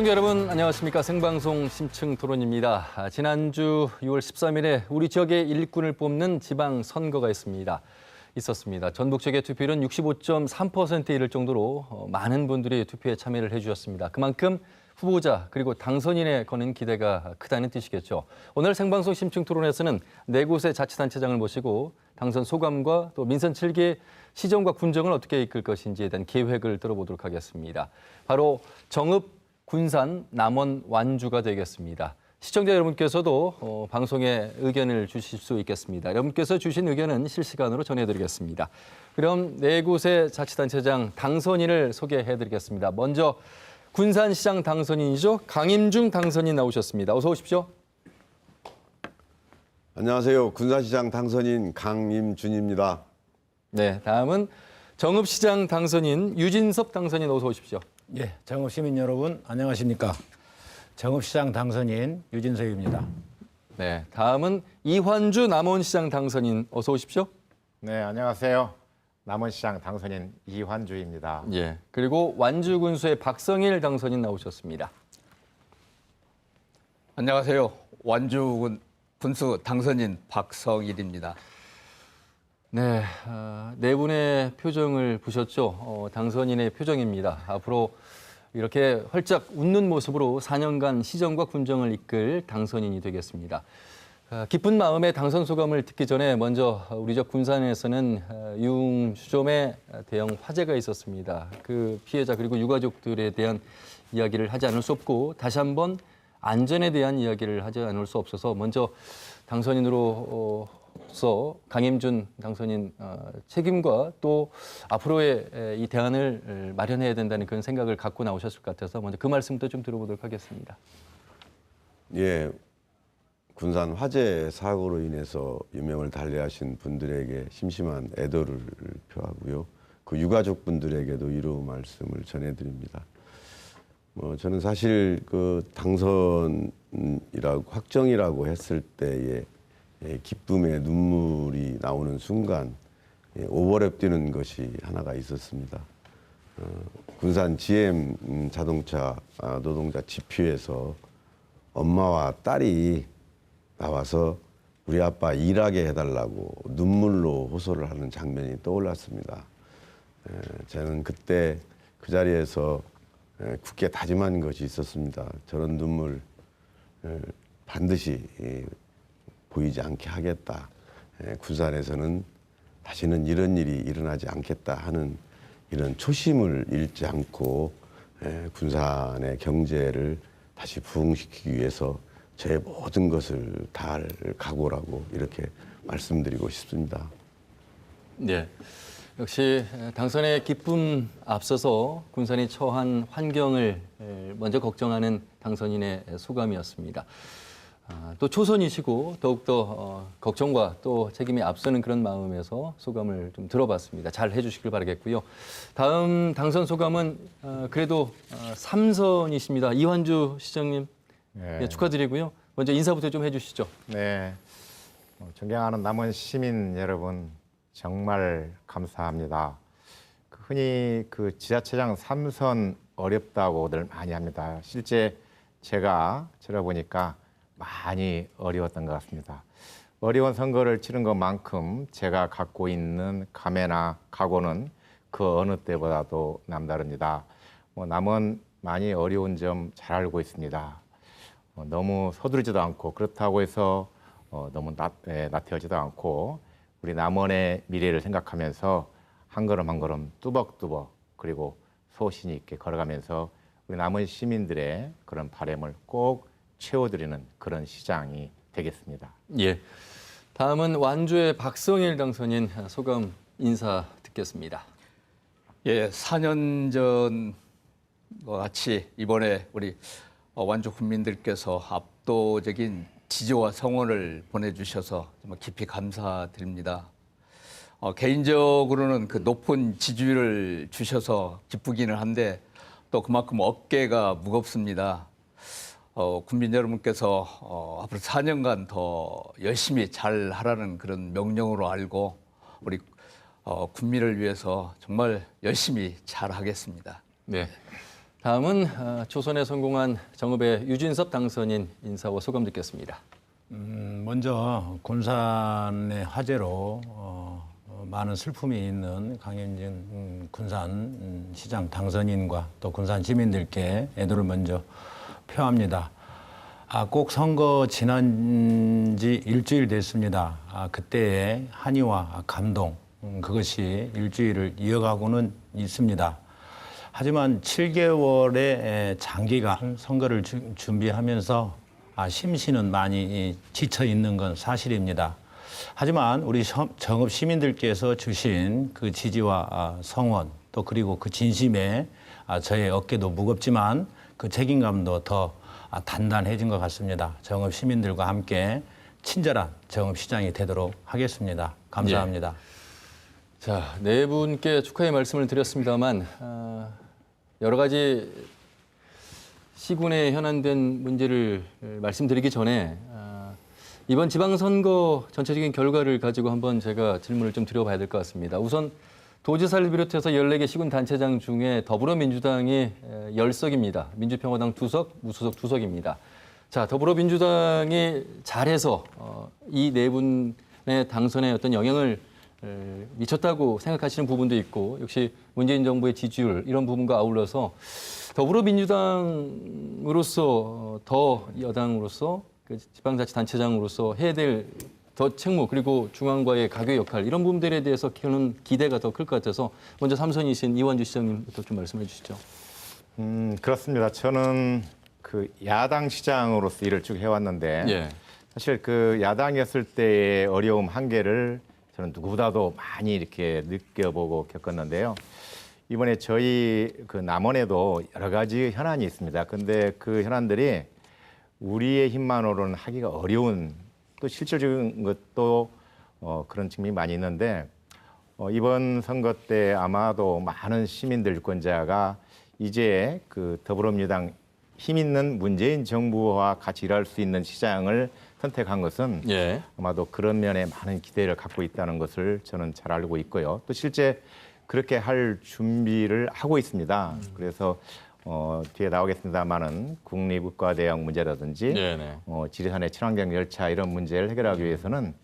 시청자 여러분 안녕하십니까. 생방송 심층 토론입니다. 지난주 6월 13일에 우리 지역의 일꾼을 뽑는 지방선거가 있었습니다. 전국 지역의 투표율은 65.3%에 이를 정도로 많은 분들이 투표에 참여를 해주셨습니다. 그만큼 후보자 그리고 당선인에 거는 기대가 크다는 뜻이겠죠. 오늘 생방송 심층 토론에서는 4곳의 자치단체장을 모시고 당선 소감과 또 민선 7개 시정과 군정을 어떻게 이끌 것인지에 대한 계획을 들어보도록 하겠습니다. 바로 정읍, 군산, 남원, 완주가 되겠습니다. 시청자 여러분께서도 방송에 의견을 주실 수 있겠습니다. 여러분께서 주신 의견은 실시간으로 전해드리겠습니다. 그럼 4곳의 자치단체장 당선인을 소개해드리겠습니다. 먼저 군산시장 당선인이죠. 강임중 당선인 나오셨습니다. 어서 오십시오. 안녕하세요. 군산시장 당선인 강임준입니다. 네, 다음은 정읍시장 당선인 유진섭 당선인 어서 오십시오. 예, 정읍 시민 여러분 안녕하십니까? 정읍시장 당선인 유진석입니다. 네, 다음은 이환주 남원시장 당선인 어서 오십시오. 네, 안녕하세요. 남원시장 당선인 이환주입니다. 예, 그리고 완주군수의 박성일 당선인 나오셨습니다. 안녕하세요. 완주군 군수 당선인 박성일입니다. 네, 네 분의 표정을 보셨죠? 당선인의 표정입니다. 앞으로 이렇게 활짝 웃는 모습으로 4년간 시정과 군정을 이끌 당선인이 되겠습니다. 기쁜 마음에 당선 소감을 듣기 전에 먼저 우리 저 군산에서는 유흥주점에 대형 화재가 있었습니다. 그 피해자 그리고 유가족들에 대한 이야기를 하지 않을 수 없고 다시 한번 안전에 대한 이야기를 하지 않을 수 없어서 먼저 당선인으로서 강임준 당선인 책임과 또 앞으로의 이 대안을 마련해야 된다는 그런 생각을 갖고 나오셨을 것 같아서 먼저 그 말씀부터 좀 들어보도록 하겠습니다. 예, 군산 화재 사고로 인해서 유명을 달리하신 분들에게 심심한 애도를 표하고요. 그 유가족 분들에게도 위로 말씀을 전해드립니다. 저는 사실 그 당선이라고 확정이라고 했을 때에 기쁨의 눈물이 나오는 순간 오버랩 뛰는 것이 하나가 있었습니다. 군산 GM 자동차 노동자 집회에서 엄마와 딸이 나와서 우리 아빠 일하게 해달라고 눈물로 호소를 하는 장면이 떠올랐습니다. 저는 그때 그 자리에서 굳게 다짐한 것이 있었습니다. 저런 눈물 반드시 보이지 않게 하겠다. 군산에서는 다시는 이런 일이 일어나지 않겠다 하는 이런 초심을 잃지 않고 군산의 경제를 다시 부흥시키기 위해서 제 모든 것을 다할 각오라고 이렇게 말씀드리고 싶습니다. 네, 역시 당선의 기쁨 앞서서 군산이 처한 환경을 먼저 걱정하는 당선인의 소감이었습니다. 또 초선이시고 더욱더 걱정과 또 책임이 앞서는 그런 마음에서 소감을 좀 들어봤습니다. 잘 해주시길 바라겠고요. 다음 당선 소감은 그래도 3선이십니다. 이환주 시장님 네, 축하드리고요. 먼저 인사부터 좀 해주시죠. 네, 존경하는 남원 시민 여러분 정말 감사합니다. 흔히 그 지자체장 3선 어렵다고들 많이 합니다. 실제 제가 들어보니까 많이 어려웠던 것 같습니다. 어려운 선거를 치른 것만큼 제가 갖고 있는 감회나 각오는 그 어느 때보다도 남다릅니다. 남은 많이 어려운 점 잘 알고 있습니다. 너무 서두르지도 않고 그렇다고 해서 너무 나태하지도 않고 우리 남원의 미래를 생각하면서 한 걸음 한 걸음 뚜벅뚜벅 그리고 소신 있게 걸어가면서 우리 남원 시민들의 그런 바람을 꼭 채워드리는 그런 시장이 되겠습니다. 예, 다음은 완주의 박성일 당선인 소감 인사 듣겠습니다. 예, 4년 전과 같이 이번에 우리 완주 국민들께서 압도적인 지지와 성원을 보내주셔서 정말 깊이 감사드립니다. 개인적으로는 그 높은 지지율을 주셔서 기쁘기는 한데 또 그만큼 어깨가 무겁습니다. 국민 여러분께서 앞으로 4년간 더 열심히 잘 하라는 그런 명령으로 알고 우리 국민을 위해서 정말 열심히 잘 하겠습니다. 네. 다음은 초선에 성공한 정읍의 유진섭 당선인 인사와 소감 듣겠습니다. 먼저 군산의 화재로 많은 슬픔이 있는 강현진 군산 시장 당선인과 또 군산 시민들께 애도를 먼저 표합니다. 꼭 선거 지난 지 일주일 됐습니다. 그때의 한의와 감동, 그것이 일주일을 이어가고는 있습니다. 하지만 7개월의 장기간 선거를 준비하면서 심신은 많이 지쳐 있는 건 사실입니다. 하지만 우리 정읍 시민들께서 주신 그 지지와 성원 또 그리고 그 진심에 저의 어깨도 무겁지만 그 책임감도 더 단단해진 것 같습니다. 정읍 시민들과 함께 친절한 정읍시장이 되도록 하겠습니다. 감사합니다. 자, 네 분께 축하의 말씀을 드렸습니다만 여러 가지 시군에 현안된 문제를 말씀드리기 전에 이번 지방선거 전체적인 결과를 가지고 한번 제가 질문을 좀 드려봐야 될 것 같습니다. 우선 도지사를 비롯해서 14개 시군 단체장 중에 더불어민주당이 10석입니다. 민주평화당 2석, 무소속 2석입니다. 자, 더불어민주당이 잘해서 이 네 분의 당선에 어떤 영향을 미쳤다고 생각하시는 부분도 있고 역시 문재인 정부의 지지율 이런 부분과 아울러서 더불어민주당으로서 더 여당으로서 그 지방자치단체장으로서 해야 될 더 책무 그리고 중앙과의 가교 역할 이런 부분들에 대해서 키우는 기대가 더 클 것 같아서 먼저 삼선이신 이완주 시장님부터 좀 말씀해 주시죠. 그렇습니다. 저는 그 야당 시장으로서 일을 쭉 해왔는데 예. 사실 그 야당이었을 때의 어려움 한계를 저는 누구보다도 많이 이렇게 느껴보고 겪었는데요. 이번에 저희 그 남원에도 여러 가지 현안이 있습니다. 근데 그 현안들이 우리의 힘만으로는 하기가 어려운 또 실질적인 것도 그런 측면이 많이 있는데 이번 선거 때 아마도 많은 시민들 유권자가 이제 그 더불어민주당 힘 있는 문재인 정부와 같이 일할 수 있는 시장을 선택한 것은 예. 아마도 그런 면에 많은 기대를 갖고 있다는 것을 저는 잘 알고 있고요. 또 실제 그렇게 할 준비를 하고 있습니다. 그래서 뒤에 나오겠습니다만은 국립의과대학 문제라든지 네네. 지리산의 친환경 열차 이런 문제를 해결하기 위해서는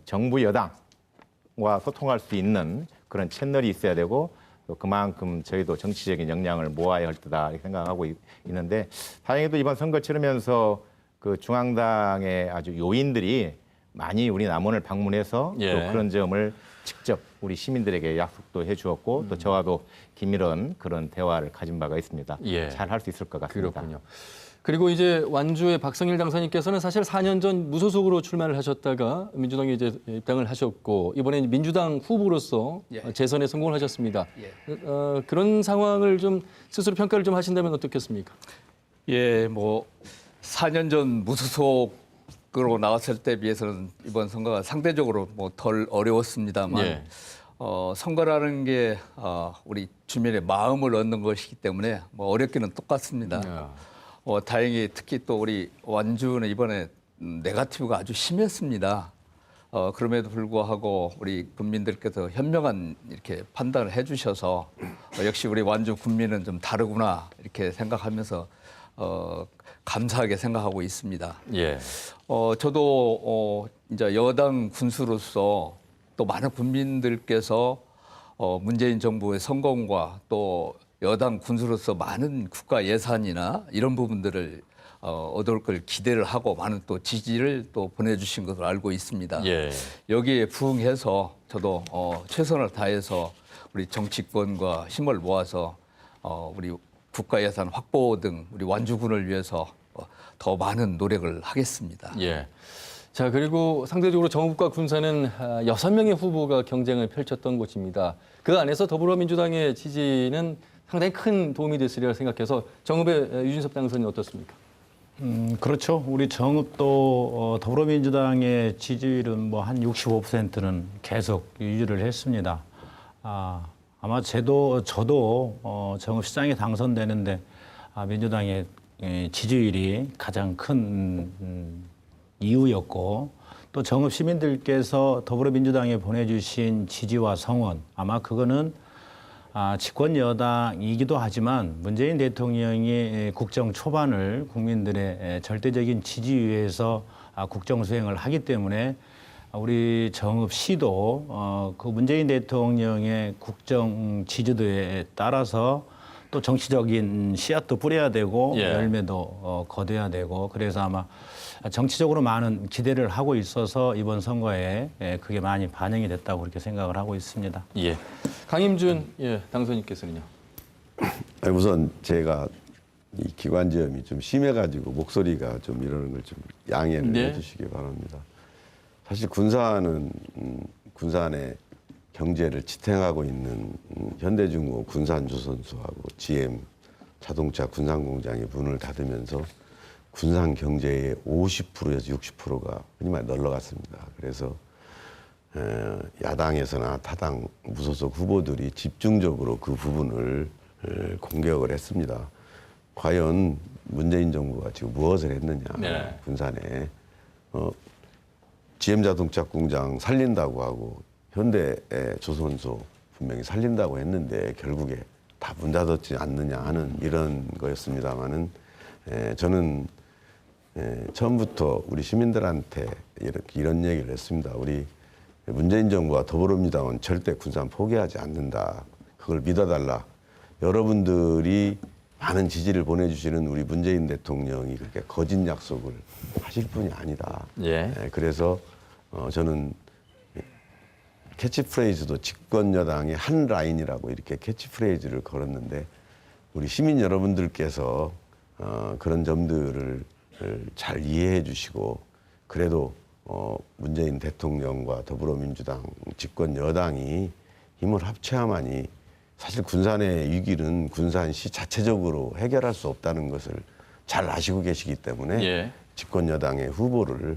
정부 여당과 소통할 수 있는 그런 채널이 있어야 되고 또 그만큼 저희도 정치적인 역량을 모아야 할 때다 이렇게 생각하고 있는데 다행히도 이번 선거 치르면서 그 중앙당의 아주 요인들이 많이 우리 남원을 방문해서 예. 또 그런 점을 직접 우리 시민들에게 약속도 해주었고 또 저와도 긴밀한 그런 대화를 가진 바가 있습니다. 예. 잘 할 수 있을 것 같습니다. 그렇군요. 그리고 이제 완주의 박성일 당선인께서는 사실 4년 전 무소속으로 출마를 하셨다가 민주당에 이제 입당을 하셨고 이번에 민주당 후보로서 예. 재선에 성공을 하셨습니다. 예. 그런 상황을 좀 스스로 평가를 좀 하신다면 어떻겠습니까? 예, 뭐 4년 전 무소속으로 나왔을 때 비해서는 이번 선거가 상대적으로 뭐 덜 어려웠습니다만 예. 선거라는 게 우리 주민의 마음을 얻는 것이기 때문에 뭐 어렵기는 똑같습니다. 다행히 특히 또 우리 완주는 이번에 네거티브가 아주 심했습니다. 그럼에도 불구하고 우리 국민들께서 현명한 이렇게 판단을 해주셔서 역시 우리 완주 국민은 좀 다르구나 이렇게 생각하면서 감사하게 생각하고 있습니다. 예. 저도 이제 여당 군수로서 또 많은 국민들께서 문재인 정부의 성공과 또 여당 군수로서 많은 국가 예산이나 이런 부분들을 얻을 걸 기대를 하고 많은 또 지지를 또 보내주신 것으로 알고 있습니다. 예. 여기에 부응해서 저도 최선을 다해서 우리 정치권과 힘을 모아서 우리 국가 예산 확보 등 우리 완주군을 위해서 더 많은 노력을 하겠습니다. 예. 자, 그리고 상대적으로 정읍과 군산은 6명의 후보가 경쟁을 펼쳤던 곳입니다. 그 안에서 더불어민주당의 지지는 상당히 큰 도움이 됐으리라 생각해서 정읍의 유진섭 당선인 어떻습니까? 그렇죠. 우리 정읍도 더불어민주당의 지지율은 뭐 한 65%는 계속 유지를 했습니다. 아마 저도 정읍시장에 당선되는데 민주당의 지지율이 가장 큰 이유였고 또 정읍 시민들께서 더불어민주당에 보내주신 지지와 성원 아마 그거는 집권 여당이기도 하지만 문재인 대통령이 국정 초반을 국민들의 절대적인 지지위에서 국정 수행을 하기 때문에 우리 정읍시도 그 문재인 대통령의 국정 지지도에 따라서 또 정치적인 씨앗도 뿌려야 되고 예. 열매도 거둬야 되고 그래서 아마 정치적으로 많은 기대를 하고 있어서 이번 선거에 그게 많이 반영이 됐다고 그렇게 생각을 하고 있습니다. 예. 강임준 당선인께서는요. 우선 제가 이 기관지염이 좀 심해가지고 목소리가 좀 이러는 걸 좀 양해를 네. 해주시기 바랍니다. 사실 군산은 군산의 경제를 지탱하고 있는 현대중공업 군산조선소하고 GM 자동차 군산공장이 문을 닫으면서 군산 경제의 50%에서 60%가 흔히 말 널러갔습니다. 그래서 야당에서나 타당 무소속 후보들이 집중적으로 그 부분을 공격을 했습니다. 과연 문재인 정부가 지금 무엇을 했느냐, 네. 군산에 GM자동차 공장 살린다고 하고 현대 조선소 분명히 살린다고 했는데 결국에 다 문 닫았지 않느냐 하는 이런 거였습니다만은 저는 처음부터 우리 시민들한테 이런 얘기를 했습니다. 우리 문재인 정부와 더불어민주당은 절대 군산 포기하지 않는다. 그걸 믿어달라. 여러분들이 많은 지지를 보내주시는 우리 문재인 대통령이 그렇게 거짓 약속을 하실 분이 아니다. 예. 그래서 저는 캐치프레이즈도 집권 여당의 한 라인이라고 이렇게 캐치프레이즈를 걸었는데 우리 시민 여러분들께서 그런 점들을 잘 이해해 주시고 그래도 문재인 대통령과 더불어민주당 집권 여당이 힘을 합쳐야만이 사실 군산의 위기는 군산시 자체적으로 해결할 수 없다는 것을 잘 아시고 계시기 때문에 예. 집권 여당의 후보를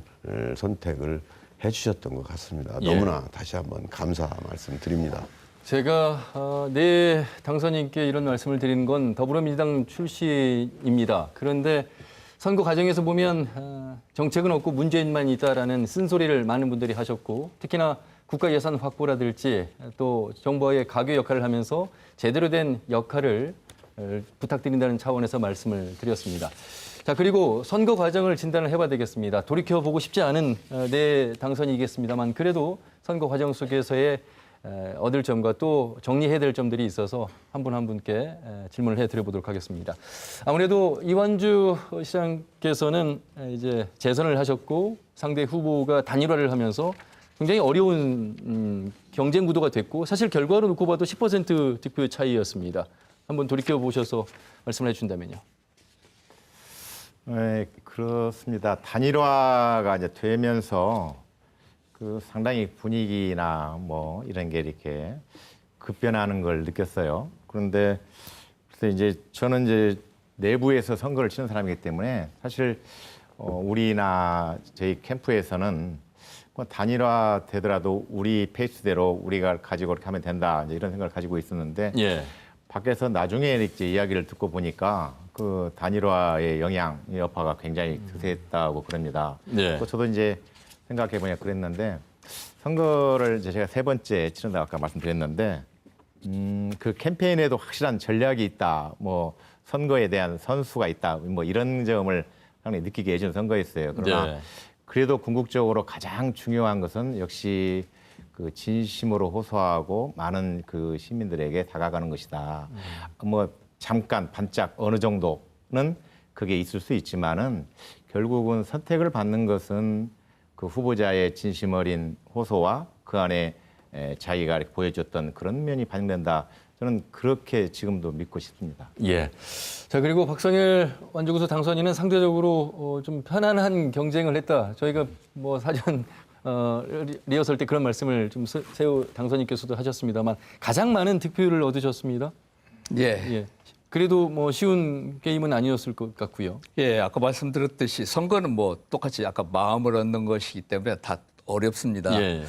선택을 해주셨던 것 같습니다. 예. 너무나 다시 한번 감사 말씀드립니다. 제가 네 당선인께 이런 말씀을 드리는 건 더불어민주당 출신입니다. 그런데 선거 과정에서 보면 정책은 없고 문재인만 있다라는 쓴소리를 많은 분들이 하셨고 특히나 국가 예산 확보라든지 또 정부의 가교 역할을 하면서 제대로 된 역할을 부탁드린다는 차원에서 말씀을 드렸습니다. 자, 그리고 선거 과정을 진단을 해봐야 되겠습니다. 돌이켜보고 싶지 않은 내 당선이겠습니다만 그래도 선거 과정 속에서의 얻을 점과 또 정리해야 될 점들이 있어서 한 분 한 분께 질문을 해드려보도록 하겠습니다. 아무래도 이완주 시장께서는 이제 재선을 하셨고 상대 후보가 단일화를 하면서 굉장히 어려운 경쟁 구도가 됐고 사실 결과로 놓고 봐도 10% 득표 차이였습니다. 한번 돌이켜보셔서 말씀을 해주신다면요. 네, 그렇습니다. 단일화가 이제 되면서 그 상당히 분위기나 뭐 이런 게 이렇게 급변하는 걸 느꼈어요. 그런데 그래서 이제 저는 이제 내부에서 선거를 치는 사람이기 때문에 사실 우리나 저희 캠프에서는 단일화 되더라도 우리 페이스대로 우리가 가지고 이렇게 하면 된다 이제 이런 생각을 가지고 있었는데 예. 밖에서 나중에 이제 이야기를 듣고 보니까 그 단일화의 영향, 여파가 굉장히 드세했다고 그럽니다. 네. 저도 이제 생각해 보니까 그랬는데 선거를 이제 제가 세 번째 치른다고 아까 말씀드렸는데 그 캠페인에도 확실한 전략이 있다, 뭐 선거에 대한 선수가 있다, 뭐 이런 점을 상당히 느끼게 해준 선거였어요. 그러나 네. 그래도 궁극적으로 가장 중요한 것은 역시 그 진심으로 호소하고 많은 그 시민들에게 다가가는 것이다. 뭐 잠깐 반짝 어느 정도는 그게 있을 수 있지만은 결국은 선택을 받는 것은 그 후보자의 진심 어린 호소와 그 안에 자기가 이렇게 보여줬던 그런 면이 반영된다. 저는 그렇게 지금도 믿고 싶습니다. 예. 자, 그리고 박성일 완주구수 당선인은 상대적으로 좀 편안한 경쟁을 했다. 저희가 뭐 사전 리허설 때 그런 말씀을 좀 세우 당선인께서도 하셨습니다만 가장 많은 득표율을 얻으셨습니다. 예. 예. 그래도 뭐 쉬운 게임은 아니었을 것 같고요. 예, 아까 말씀드렸듯이 선거는 뭐 똑같이 아까 마음을 얻는 것이기 때문에 다 어렵습니다. 예.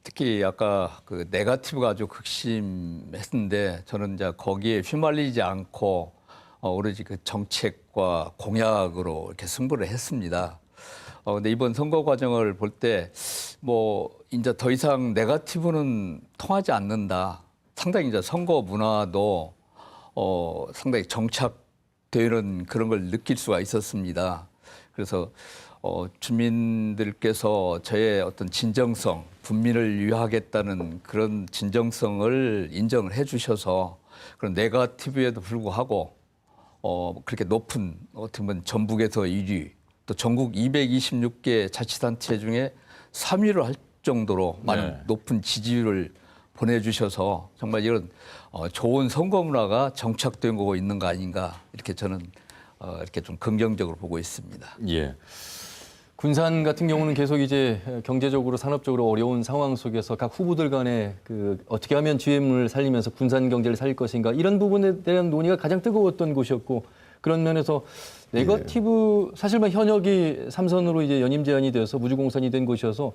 특히 아까 그 네거티브가 아주 극심했는데 저는 이제 거기에 휘말리지 않고 오로지 그 정책과 공약으로 이렇게 승부를 했습니다. 근데 이번 선거 과정을 볼 때 뭐 이제 더 이상 네거티브는 통하지 않는다. 상당히 이제 선거 문화도 상당히 정착되는 그런 걸 느낄 수가 있었습니다. 그래서 주민들께서 저의 어떤 진정성, 분민을 위하겠다는 그런 진정성을 인정을 해주셔서 그런 네거티브에도 불구하고 그렇게 높은 어떻게 보면 전북에서 1위, 또 전국 226개 자치단체 중에 3위를 할 정도로 많은 네. 높은 지지율을 보내주셔서 정말 이런 좋은 선거 문화가 정착된 거고 있는 거 아닌가 이렇게 저는 이렇게 좀 긍정적으로 보고 있습니다. 예. 군산 같은 경우는 계속 이제 경제적으로 산업적으로 어려운 상황 속에서 각 후보들 간에 그 어떻게 하면 GM을 살리면서 군산 경제를 살릴 것인가 이런 부분에 대한 논의가 가장 뜨거웠던 곳이었고 그런 면에서 네거티브 사실 뭐 현역이 3선으로 이제 연임 제한이 되어서 무주공산이 된 곳이어서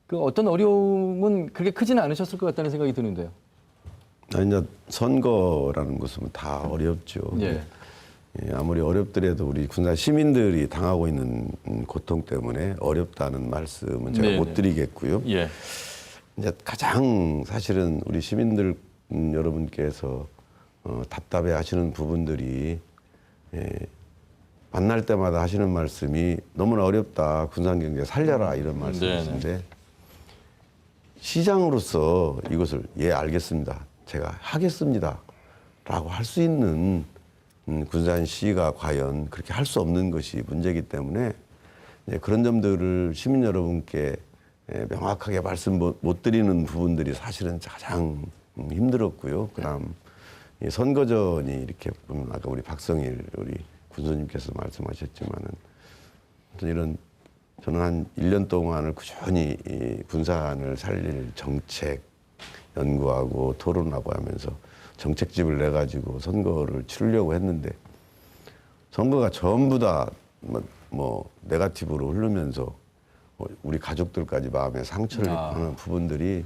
그 어떤 어려움은 그렇게 크지는 않으셨을 것 같다는 생각이 드는데요. 아니, 이제 선거라는 것은 다 어렵죠. 예. 예, 아무리 어렵더라도 우리 군산 시민들이 당하고 있는 고통 때문에 어렵다는 말씀은 제가 네네. 못 드리겠고요. 예. 이제 가장 사실은 우리 시민들 여러분께서 답답해 하시는 부분들이 만날 때마다 하시는 말씀이 너무나 어렵다. 군산 경제 살려라 이런 말씀이신데 시장으로서 이것을 알겠습니다. 제가 하겠습니다. 라고 할 수 있는 군산시가 과연 그렇게 할 수 없는 것이 문제이기 때문에 그런 점들을 시민 여러분께 명확하게 말씀 못 드리는 부분들이 사실은 가장 힘들었고요. 그다음 선거전이 이렇게 보면 아까 우리 박성일 우리 군수님께서 말씀하셨지만은 어떤 이런 저는 한 1년 동안을 꾸준히 이 군산을 살릴 정책 연구하고 토론하고 하면서 정책집을 내가지고 선거를 치르려고 했는데 선거가 전부 다 뭐 네거티브로 흐르면서 우리 가족들까지 마음에 상처를 입고 하는 부분들이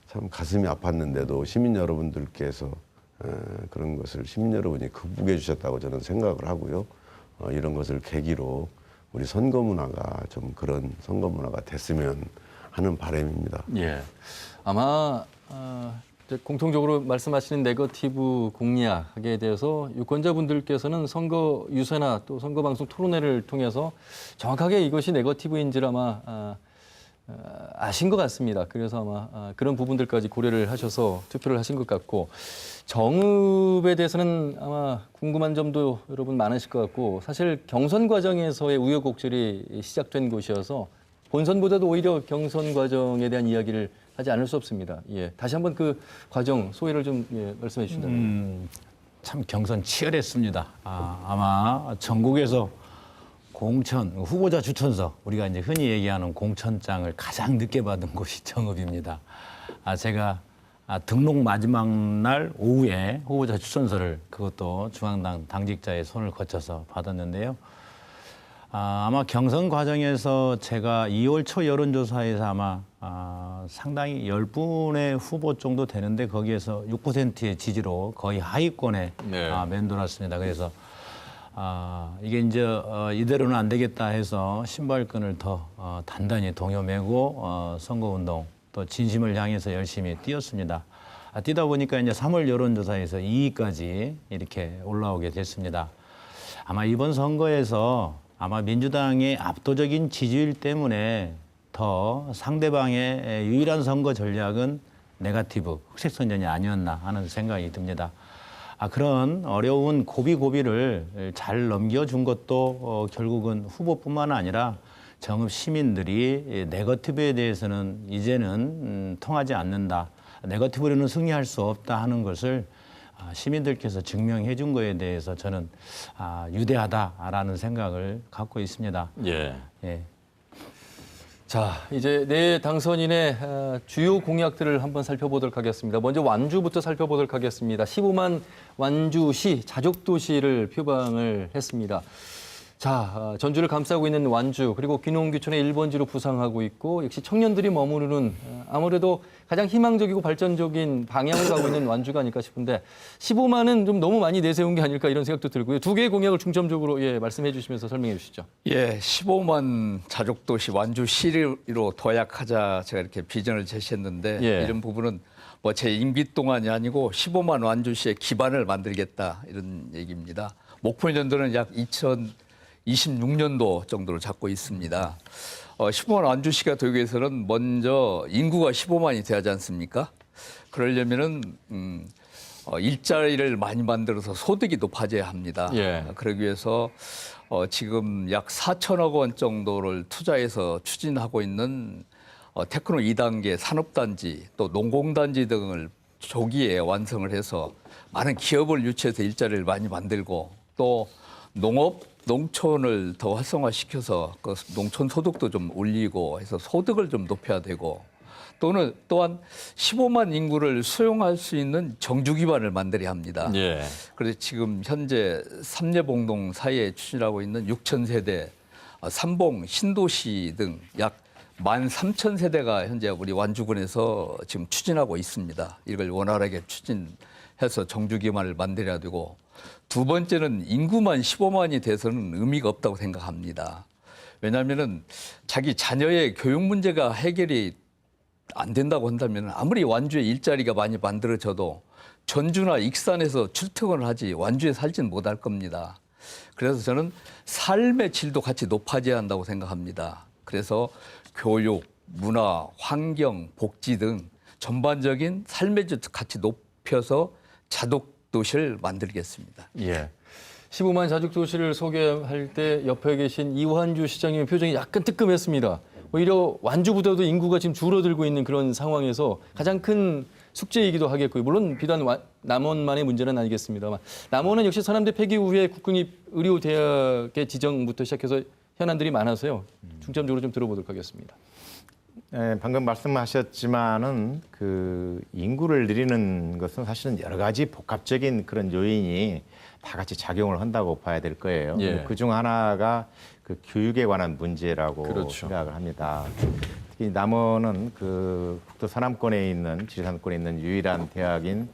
참 가슴이 아팠는데도 시민 여러분들께서 그런 것을 시민 여러분이 극복해 주셨다고 저는 생각을 하고요. 이런 것을 계기로 우리 선거 문화가 좀 그런 선거 문화가 됐으면 하는 바람입니다. 예. 아마 이제 공통적으로 말씀하시는 네거티브 공약에 대해서 유권자분들께서는 선거 유세나 또 선거 방송 토론회를 통해서 정확하게 이것이 네거티브인지를 아마 아신 것 같습니다. 그래서 아마 그런 부분들까지 고려를 하셔서 투표를 하신 것 같고 정읍에 대해서는 아마 궁금한 점도 여러분 많으실 것 같고 사실 경선 과정에서의 우여곡절이 시작된 곳이어서 본선보다도 오히려 경선 과정에 대한 이야기를 하지 않을 수 없습니다. 예, 다시 한번 그 과정 소회를 좀 말씀해 주신다면. 참 경선 치열했습니다. 아마 전국에서 공천, 후보자 추천서, 우리가 이제 흔히 얘기하는 공천장을 가장 늦게 받은 곳이 정읍입니다. 제가 등록 마지막 날 오후에 후보자 추천서를 그것도 중앙당 당직자의 손을 거쳐서 받았는데요. 아마 경선 과정에서 제가 2월 초 여론조사에서 아마 상당히 10분의 후보 정도 되는데 거기에서 6%의 지지로 거의 하위권에 맴돌았습니다. 그래서 이게 이제 이대로는 안 되겠다 해서 신발끈을 더 단단히 동여매고 선거운동 또 진심을 향해서 열심히 뛰었습니다. 뛰다 보니까 이제 3월 여론조사에서 2위까지 이렇게 올라오게 됐습니다. 아마 이번 선거에서 아마 민주당의 압도적인 지지율 때문에 더 상대방의 유일한 선거 전략은 네거티브, 흑색 선전이 아니었나 하는 생각이 듭니다. 그런 어려운 고비고비를 잘 넘겨준 것도 결국은 후보뿐만 아니라 정읍 시민들이 네거티브에 대해서는 이제는 통하지 않는다. 네거티브로는 승리할 수 없다 하는 것을 시민들께서 증명해 준 거에 대해서 저는 유대하다라는 생각을 갖고 있습니다. 예. 예. 자, 이제 내 당선인의 주요 공약들을 한번 살펴보도록 하겠습니다. 먼저 완주부터 살펴보도록 하겠습니다. 15만 완주시, 자족도시를 표방을 했습니다. 자, 전주를 감싸고 있는 완주 그리고 귀농귀촌의 1번지로 부상하고 있고 역시 청년들이 머무르는 아무래도 가장 희망적이고 발전적인 방향으로 가고 있는 완주가 아닐까 싶은데 15만은 좀 너무 많이 내세운 게 아닐까 이런 생각도 들고요. 두 개의 공약을 중점적으로 말씀해 주시면서 설명해 주시죠. 예, 15만 자족도시 완주시로 도약하자 제가 이렇게 비전을 제시했는데 예. 이런 부분은 뭐 제 임기 동안이 아니고 15만 완주시의 기반을 만들겠다 이런 얘기입니다. 목표 연도는 약 2026년도 정도로 잡고 있습니다. 15만 완주시가 되기 위해서는 먼저 인구가 15만이 돼야지 않습니까? 그러려면은 일자리를 많이 만들어서 소득이 높아져야 합니다. 예. 그러기 위해서 지금 약 4천억 원 정도를 투자해서 추진하고 있는 테크노 2단계 산업단지 또 농공단지 등을 조기에 완성을 해서 많은 기업을 유치해서 일자리를 많이 만들고 또 농업, 농촌을 더 활성화시켜서 그 농촌 소득도 좀 올리고 해서 소득을 좀 높여야 되고 또한 15만 인구를 수용할 수 있는 정주 기반을 만들어야 합니다. 예. 그래서 지금 현재 삼례봉동 사이에 추진하고 있는 6천 세대, 삼봉, 신도시 등 약 13,000세대가 현재 우리 완주군에서 지금 추진하고 있습니다. 이걸 원활하게 추진해서 정주 기반을 만들어야 되고 두 번째는 인구만 15만이 돼서는 의미가 없다고 생각합니다. 왜냐하면은 자기 자녀의 교육 문제가 해결이 안 된다고 한다면 아무리 완주에 일자리가 많이 만들어져도 전주나 익산에서 출퇴근을 하지 완주에 살지는 못할 겁니다. 그래서 저는 삶의 질도 같이 높아져야 한다고 생각합니다. 그래서 교육, 문화, 환경, 복지 등 전반적인 삶의 질 같이 높여서 자족도시를 만들겠습니다. 예. 15만 자족도시를 소개할 때 옆에 계신 이완주 시장님의 표정이 약간 뜨끔했습니다. 오히려 완주보다도 인구가 지금 줄어들고 있는 그런 상황에서 가장 큰 숙제이기도 하겠고요. 물론 비단 남원만의 문제는 아니겠습니다만 남원은 역시 서남대 폐기 후에 국공립의료대학의 지정부터 시작해서 현안들이 많아서요. 중점적으로 좀 들어보도록 하겠습니다. 방금 말씀하셨지만은 그 인구를 늘리는 것은 사실은 여러 가지 복합적인 그런 요인이 다 같이 작용을 한다고 봐야 될 거예요. 예. 그중 하나가 그 교육에 관한 문제라고 그렇죠. 생각을 합니다. 특히 남원은 그 국토 서남권에 있는 지리산권에 있는 유일한 대학인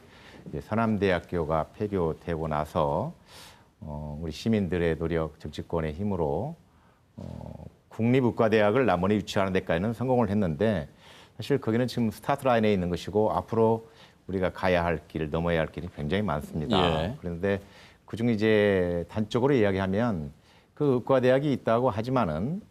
이제 서남대학교가 폐교되고 나서 우리 시민들의 노력, 정치권의 힘으로 국립의과대학을 남원에 유치하는 데까지는 성공을 했는데 사실 거기는 지금 스타트 라인에 있는 것이고 앞으로 우리가 가야 할 길, 넘어야 할 길이 굉장히 많습니다. 예. 그런데 그중 이제 단적으로 이야기하면 그 의과대학이 있다고 하지만은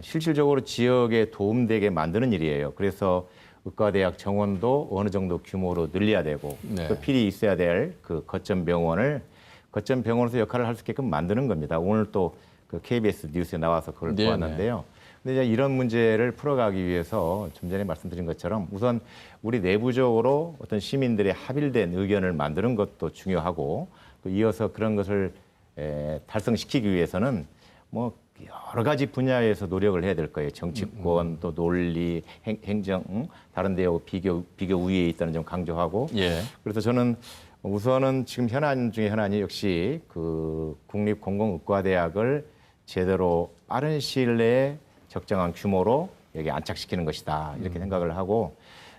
실질적으로 지역에 도움되게 만드는 일이에요. 그래서 의과대학 정원도 어느 정도 규모로 늘려야 되고 네. 또 필히 있어야 될 그 거점 병원에서 역할을 할 수 있게끔 만드는 겁니다. 오늘 또 그 KBS 뉴스에 나와서 그걸 네네. 보았는데요. 근데 이제 이런 문제를 풀어가기 위해서 좀 전에 말씀드린 것처럼 우선 우리 내부적으로 어떤 시민들의 합일된 의견을 만드는 것도 중요하고 또 이어서 그런 것을 달성시키기 위해서는 뭐 여러 가지 분야에서 노력을 해야 될 거예요. 정치권, 또 논리, 행정, 다른 데하고 비교 우위에 있다는 점 강조하고. 예. 그래서 저는 우선은 지금 현안 중에 현안이 역시 그 국립공공의과대학을 제대로 빠른 시일 내에 적정한 규모로 여기 안착시키는 것이다. 이렇게 생각을 하고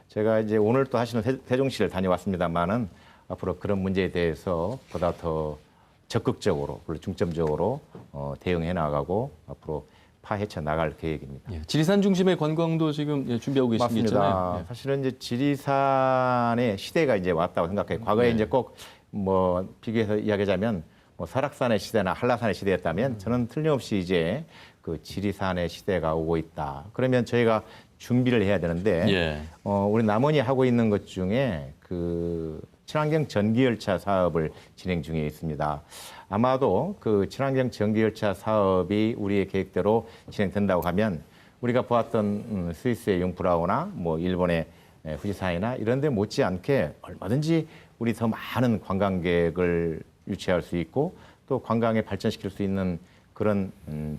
제가 이제 오늘 또 하시는 세종시를 다녀왔습니다만은 앞으로 그런 문제에 대해서 보다 더 적극적으로 그리고 중점적으로 대응해 나가고 앞으로 파헤쳐 나갈 계획입니다. 예. 지리산 중심의 관광도 지금 준비하고 맞습니다. 계시겠잖아요. 사실은 이제 지리산의 시대가 이제 왔다고 생각해요. 과거에 이제 꼭 뭐 비교해서 이야기하자면 뭐 설악산의 시대나 한라산의 시대였다면 저는 틀림없이 이제 그 지리산의 시대가 오고 있다. 그러면 저희가 준비를 해야 되는데 예. 우리 남원이 하고 있는 것 중에 그 친환경 전기열차 사업을 진행 중에 있습니다. 아마도 그 친환경 전기열차 사업이 우리의 계획대로 진행된다고 하면 우리가 보았던 스위스의 융프라우나 뭐 일본의 후지산이나 이런 데 못지않게 얼마든지 우리 더 많은 관광객을 유치할 수 있고 또 관광에 발전시킬 수 있는 그런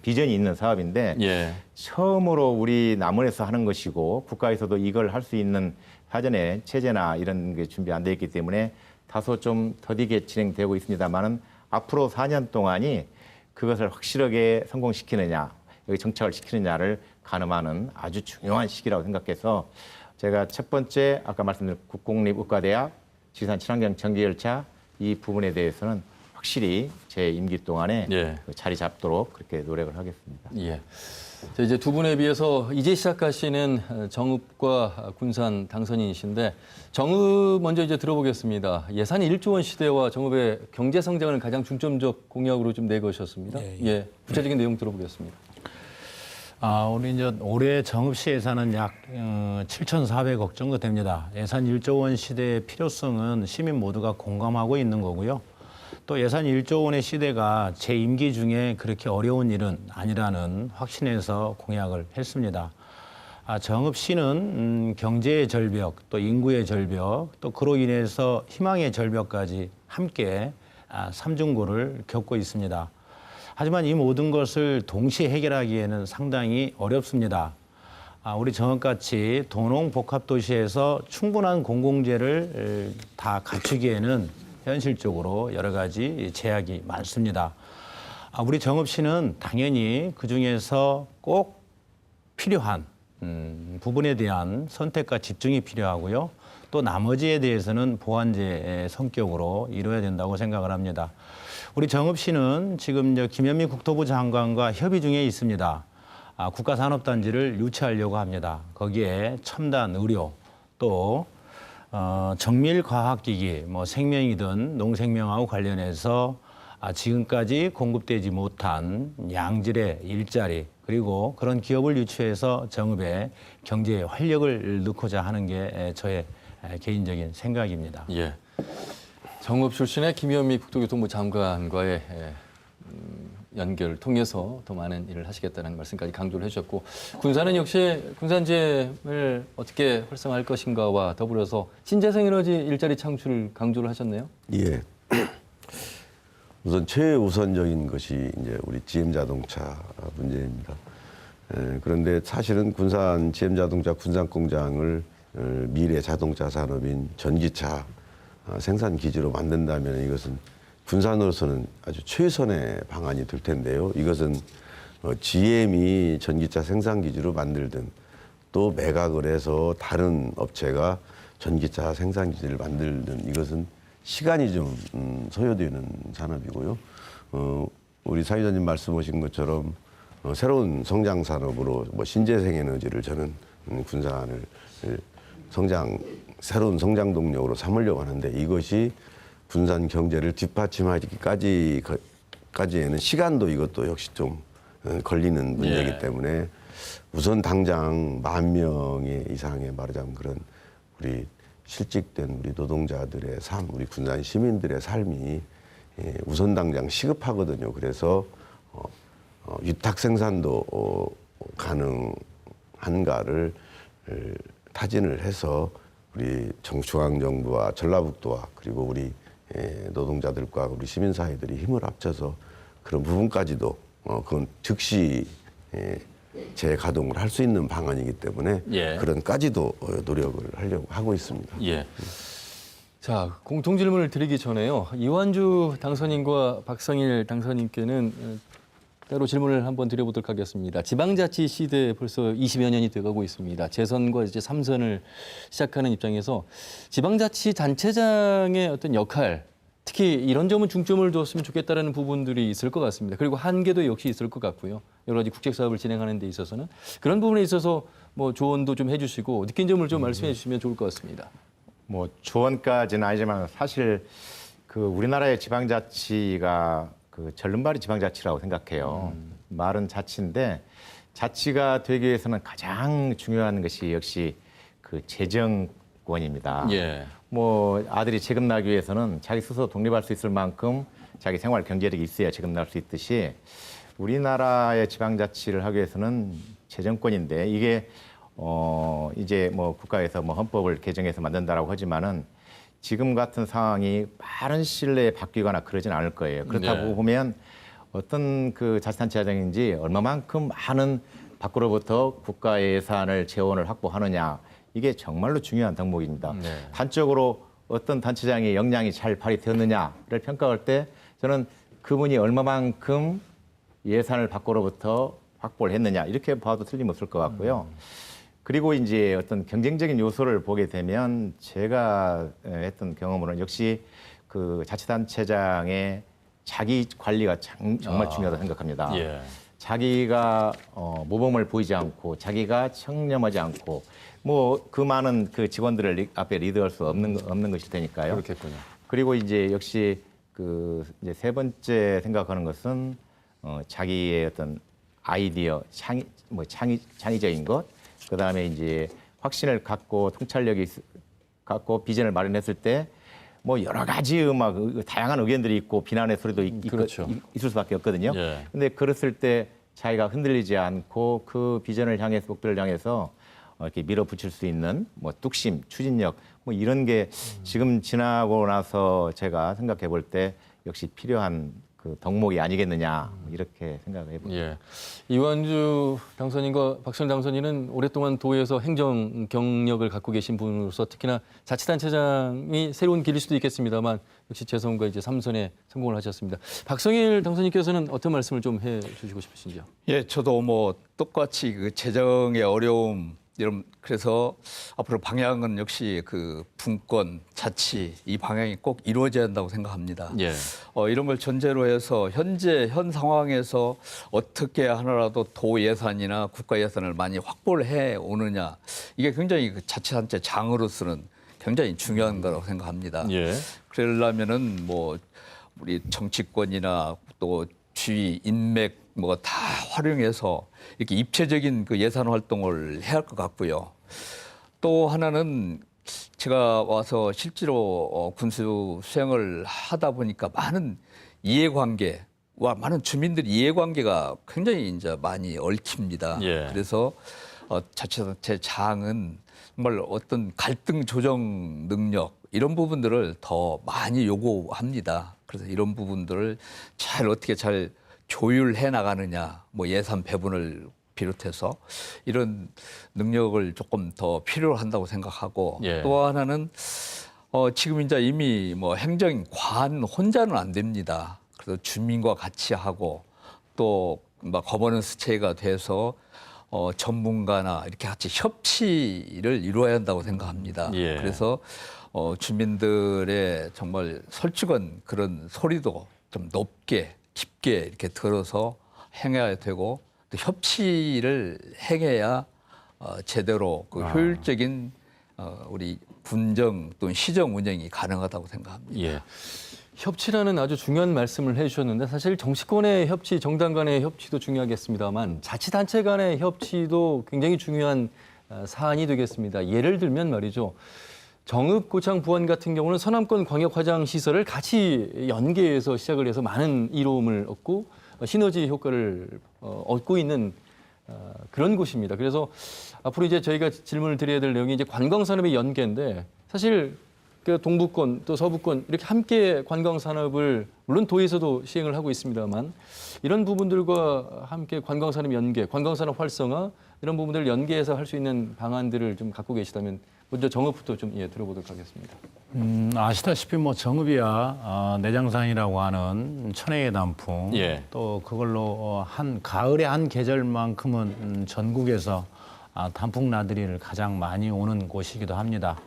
비전이 있는 사업인데 예. 처음으로 우리 남원에서 하는 것이고 국가에서도 이걸 할 수 있는 사전에 체제나 이런 게 준비 안 돼 있기 때문에 다소 좀 더디게 진행되고 있습니다만은 앞으로 4년 동안이 그것을 확실하게 성공시키느냐, 여기 정착을 시키느냐를 가늠하는 아주 중요한 시기라고 생각해서 제가 첫 번째 아까 말씀드린 국공립의과대학 지산 친환경 전기열차 이 부분에 대해서는 확실히 제 임기 동안에 예. 자리 잡도록 그렇게 노력을 하겠습니다. 예. 자, 이제 두 분에 비해서 이제 시작하시는 정읍과 군산 당선인이신데 정읍 먼저 이제 들어보겠습니다. 예산 1조 원 시대와 정읍의 경제 성장을 가장 중점적 공약으로 좀 내거셨습니다. 예. 구체적인 내용 들어보겠습니다. 우리 이제 올해 정읍시 예산은 약 7,400억 정도 됩니다. 예산 1조 원 시대의 필요성은 시민 모두가 공감하고 있는 거고요. 또 예산 1조 원의 시대가 제 임기 중에 그렇게 어려운 일은 아니라는 확신에서 공약을 했습니다. 정읍시는 경제의 절벽, 또 인구의 절벽, 또 그로 인해서 희망의 절벽까지 함께 삼중고를 겪고 있습니다. 하지만 이 모든 것을 동시에 해결하기에는 상당히 어렵습니다. 우리 정읍같이 도농복합도시에서 충분한 공공재를 다 갖추기에는 현실적으로 여러 가지 제약이 많습니다. 우리 정읍시는 당연히 그중에서 꼭 필요한 부분에 대한 선택과 집중이 필요하고요. 또 나머지에 대해서는 보완제의 성격으로 이루어야 된다고 생각을 합니다. 우리 정읍시는 지금 김현미 국토부 장관과 협의 중에 있습니다. 국가산업단지를 유치하려고 합니다. 거기에 첨단 의료 또 정밀과학기기, 생명이든 농생명하고 관련해서 지금까지 공급되지 못한 양질의 일자리 그리고 그런 기업을 유치해서 정읍에 경제에 활력을 넣고자 하는 게 저의 개인적인 생각입니다. 예. 정읍 출신의 김현미 국토교통부 장관과의 연결을 통해서 더 많은 일을 하시겠다는 말씀까지 강조를 해주셨고 군산은 역시 군산제를 어떻게 활성화할 것인가와 더불어서 신재생에너지 일자리 창출을 강조를 하셨네요. 예. 우선 최우선적인 것이 이제 우리 GM자동차 문제입니다. 그런데 사실은 군산 GM자동차 군산공장을 미래 자동차 산업인 전기차 생산 기지로 만든다면 이것은 군산으로서는 아주 최선의 방안이 될 텐데요. 이것은 GM이 전기차 생산 기지로 만들든 또 매각을 해서 다른 업체가 전기차 생산 기지를 만들든 이것은 시간이 좀 소요되는 산업이고요. 우리 사회자님 말씀하신 것처럼 새로운 성장 산업으로 신재생 에너지를 저는 군산을 새로운 성장 동력으로 삼으려고 하는데 이것이 군산 경제를 뒷받침하기까지에는 시간도 이것도 역시 좀 걸리는 문제이기 때문에 우선 당장 10,000명 이상의 말하자면 그런 우리 실직된 우리 노동자들의 삶, 우리 군산 시민들의 삶이 우선 당장 시급하거든요. 그래서 위탁 생산도 가능한가를 타진을 해서 우리 중앙정부와 전라북도와 그리고 우리 노동자들과 우리 시민사회들이 힘을 합쳐서 그런 부분까지도 그건 즉시 재가동을 할 수 있는 방안이기 때문에 그런까지도 노력을 하려고 하고 있습니다. 예. 자, 공통 질문을 드리기 전에요. 이완주 당선인과 박성일 당선인께는 따로 질문을 한번 드려보도록 하겠습니다. 지방자치 시대에 벌써 20여 년이 돼가고 있습니다. 재선과 이제 3선을 시작하는 입장에서 지방자치단체장의 어떤 역할, 특히 이런 점은 중점을 뒀으면 좋겠다라는 부분들이 있을 것 같습니다. 그리고 한계도 역시 있을 것 같고요. 여러 가지 국책 사업을 진행하는 데 있어서는 그런 부분에 있어서 조언도 좀 해주시고 느낀 점을 좀 말씀해 주시면 좋을 것 같습니다. 조언까지는 아니지만 사실 그 우리나라의 지방자치가 그 절름발이 지방자치라고 생각해요. 말은 자치인데 자치가 되기 위해서는 가장 중요한 것이 역시 그 재정권입니다. 예. 아들이 재금 나기 위해서는 자기 스스로 독립할 수 있을 만큼 자기 생활 경제력이 있어야 재금 날 수 있듯이 우리나라의 지방자치를 하기 위해서는 재정권인데 이게 이제 국가에서 헌법을 개정해서 만든다라고 하지만은 지금 같은 상황이 빠른 시일 내에 바뀌거나 그러진 않을 거예요. 그렇다고 보면 어떤 그 자치단체장인지 얼마만큼 많은 밖으로부터 국가 예산을 재원을 확보하느냐 이게 정말로 중요한 덕목입니다. 단적으로 어떤 단체장의 역량이 잘 발휘되었느냐를 평가할 때 저는 그분이 얼마만큼 예산을 밖으로부터 확보를 했느냐 이렇게 봐도 틀림없을 것 같고요. 그리고 이제 어떤 경쟁적인 요소를 보게 되면 제가 했던 경험으로는 역시 그 자치단체장의 자기 관리가 정말 중요하다고 생각합니다. 예. 자기가 모범을 보이지 않고 자기가 청렴하지 않고 뭐 그 많은 그 직원들을 앞에 리드할 수 없는 것일 테니까요. 그렇겠군요. 그리고 이제 역시 그 이제 세 번째 생각하는 것은 자기의 어떤 아이디어, 창의적인 것, 그 다음에 이제 확신을 갖고 통찰력이 갖고 비전을 마련했을 때 뭐 여러 가지 다양한 의견들이 있고 비난의 소리도 그렇죠. 있을 수밖에 없거든요. 예. 근데 그랬을 때 자기가 흔들리지 않고 그 비전을 향해서 목표를 향해서 이렇게 밀어붙일 수 있는 뭐 뚝심, 추진력 뭐 이런 게 지금 지나고 나서 제가 생각해 볼 때 역시 필요한 그 덕목이 아니겠느냐 이렇게 생각을 해봅니다. 예. 이완주 당선인과 박선일 당선인은 오랫동안 도에서 행정 경력을 갖고 계신 분으로서 특히나 자치단체장이 새로운 길일 수도 있겠습니다만 역시 재선과 이제 3선에 성공을 하셨습니다. 박성일 당선인께서는 어떤 말씀을 좀 해주시고 싶으신지요? 예, 저도 뭐 똑같이 그 재정의 어려움 이런 그래서 앞으로 방향은 역시 그 분권, 자치 이 방향이 꼭 이루어져야 한다고 생각합니다. 예. 이런 걸 전제로 해서 현 상황에서 어떻게 하나라도 도 예산이나 국가 예산을 많이 확보를 해 오느냐 이게 굉장히 그 자치단체 장으로서는 굉장히 중요한 거라고 생각합니다. 예. 그러려면은 뭐 우리 정치권이나 또 주위 인맥 뭐 다 활용해서 이렇게 입체적인 그 예산 활동을 해야 할 것 같고요. 또 하나는 제가 와서 실제로 군수 수행을 하다 보니까 많은 이해관계와 많은 주민들 이해관계가 굉장히 이제 많이 얽힙니다. 예. 그래서 자치단체 장은 정말 어떤 갈등 조정 능력 이런 부분들을 더 많이 요구합니다. 그래서 이런 부분들을 어떻게 잘 조율해 나가느냐, 뭐 예산 배분을 비롯해서 이런 능력을 조금 더 필요로 한다고 생각하고 예. 또 하나는 지금 이제 이미 뭐 행정관 혼자는 안 됩니다. 그래서 주민과 같이 하고 또 막 거버넌스 체계가 돼서 전문가나 이렇게 같이 협치를 이루어야 한다고 생각합니다. 예. 그래서 주민들의 정말 솔직한 그런 소리도 좀 높게 깊게 이렇게 들어서 행해야 되고 또 협치를 행해야 제대로 그 효율적인 우리 군정 또는 시정 운영이 가능하다고 생각합니다. 예. 협치라는 아주 중요한 말씀을 해주셨는데 사실 정치권의 협치, 정당 간의 협치도 중요하겠습니다만 자치단체 간의 협치도 굉장히 중요한 사안이 되겠습니다. 예를 들면 말이죠. 정읍, 고창, 부안 같은 경우는 서남권 광역화장시설을 같이 연계해서 시작을 해서 많은 이로움을 얻고 시너지 효과를 얻고 있는 그런 곳입니다. 그래서 앞으로 이제 저희가 질문을 드려야 될 내용이 이제 관광산업의 연계인데 사실 그 동부권 또 서부권 이렇게 함께 관광산업을 물론 도에서도 시행을 하고 있습니다만 이런 부분들과 함께 관광산업 연계, 관광산업 활성화 이런 부분들을 연계해서 할 수 있는 방안들을 좀 갖고 계시다면 먼저 정읍부터 좀 들어보도록 하겠습니다. 아시다시피 뭐 정읍이야 내장산이라고 하는 천혜의 단풍 예. 또 그걸로 한 가을의 한 계절만큼은 전국에서 단풍 나들이를 가장 많이 오는 곳이기도 합니다.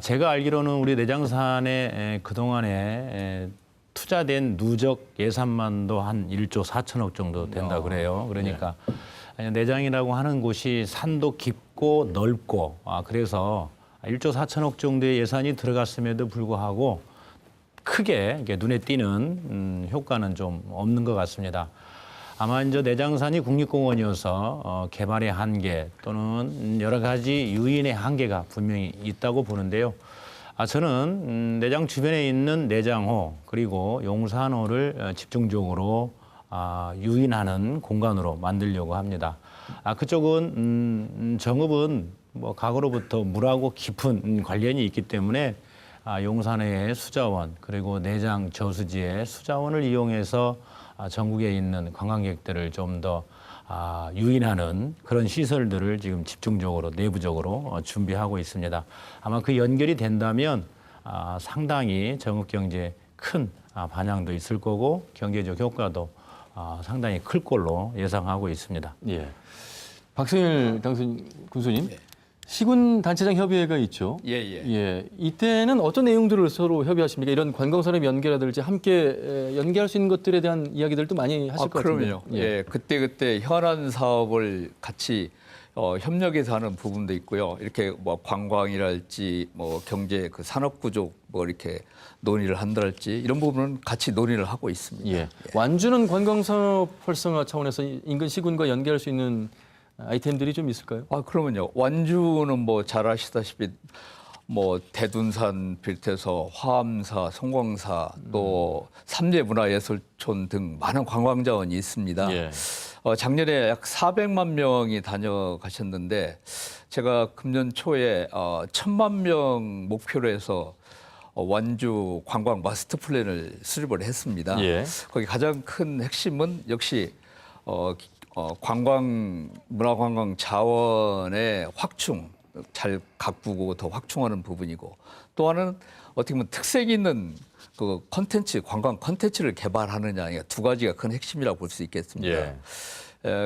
제가 알기로는 우리 내장산에 그동안에 투자된 누적 예산만도 한 1조 4천억 정도 된다 그래요. 그러니까 내장이라고 하는 곳이 산도 깊고 넓고 그래서 1조 4천억 정도의 예산이 들어갔음에도 불구하고 크게 눈에 띄는 효과는 좀 없는 것 같습니다. 아마 이제 내장산이 국립공원이어서 개발의 한계 또는 여러 가지 유인의 한계가 분명히 있다고 보는데요. 저는 내장 주변에 있는 내장호 그리고 용산호를 집중적으로 유인하는 공간으로 만들려고 합니다. 그쪽은 정읍은 뭐 과거로부터 물하고 깊은 관련이 있기 때문에 용산의 수자원 그리고 내장 저수지의 수자원을 이용해서 전국에 있는 관광객들을 좀 더 유인하는 그런 시설들을 지금 집중적으로 내부적으로 준비하고 있습니다. 아마 그 연결이 된다면 상당히 정읍 경제에 큰 반향도 있을 거고 경제적 효과도 상당히 클 걸로 예상하고 있습니다. 예. 박성일 군수님, 시군 단체장 협의회가 있죠. 예, 예. 예. 이때는 어떤 내용들을 서로 협의하십니까? 이런 관광산업 연계라든지 함께 연계할 수 있는 것들에 대한 이야기들도 많이 하실 것 같은데. 그럼요. 예, 그때 현안 사업을 같이 협력해서 하는 부분도 있고요. 이렇게 뭐 관광이랄지 뭐 경제 그 산업 구조 뭐 이렇게 논의를 한달지 이런 부분은 같이 논의를 하고 있습니다. 예. 완주는 관광산업 활성화 차원에서 인근 시군과 연계할 수 있는 아이템들이 좀 있을까요? 그러면요. 완주는 뭐 잘 아시다시피 뭐 대둔산 비롯해서 화암사, 송광사 또 삼례 문화예술촌 등 많은 관광 자원이 있습니다. 예. 작년에 약 400만 명이 다녀가셨는데 제가 금년 초에 1,000만 명 목표로 해서 완주 관광 마스터 플랜을 수립을 했습니다. 예. 거기 가장 큰 핵심은 역시 관광 문화관광 자원의 확충 잘 가꾸고 더 확충하는 부분이고 또 하나는 어떻게 보면 특색 있는 그 컨텐츠 관광 컨텐츠를 개발하느냐 이게 두 가지가 큰 핵심이라고 볼 수 있겠습니다.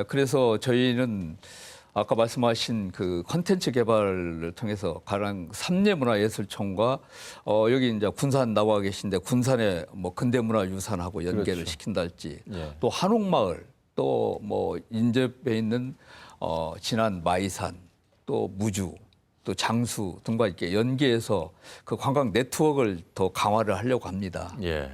그래서 저희는 아까 말씀하신 그 컨텐츠 개발을 통해서 가령 삼례문화예술촌과 여기 이제 군산 나와 계신데 군산의 뭐 근대문화유산하고 연계를 그렇죠. 시킨달지 예. 또 한옥마을 또 뭐 인접해 있는 진안 마이산 또 무주 또 장수 등과 이렇게 연계해서 그 관광 네트워크를 더 강화를 하려고 합니다. 예.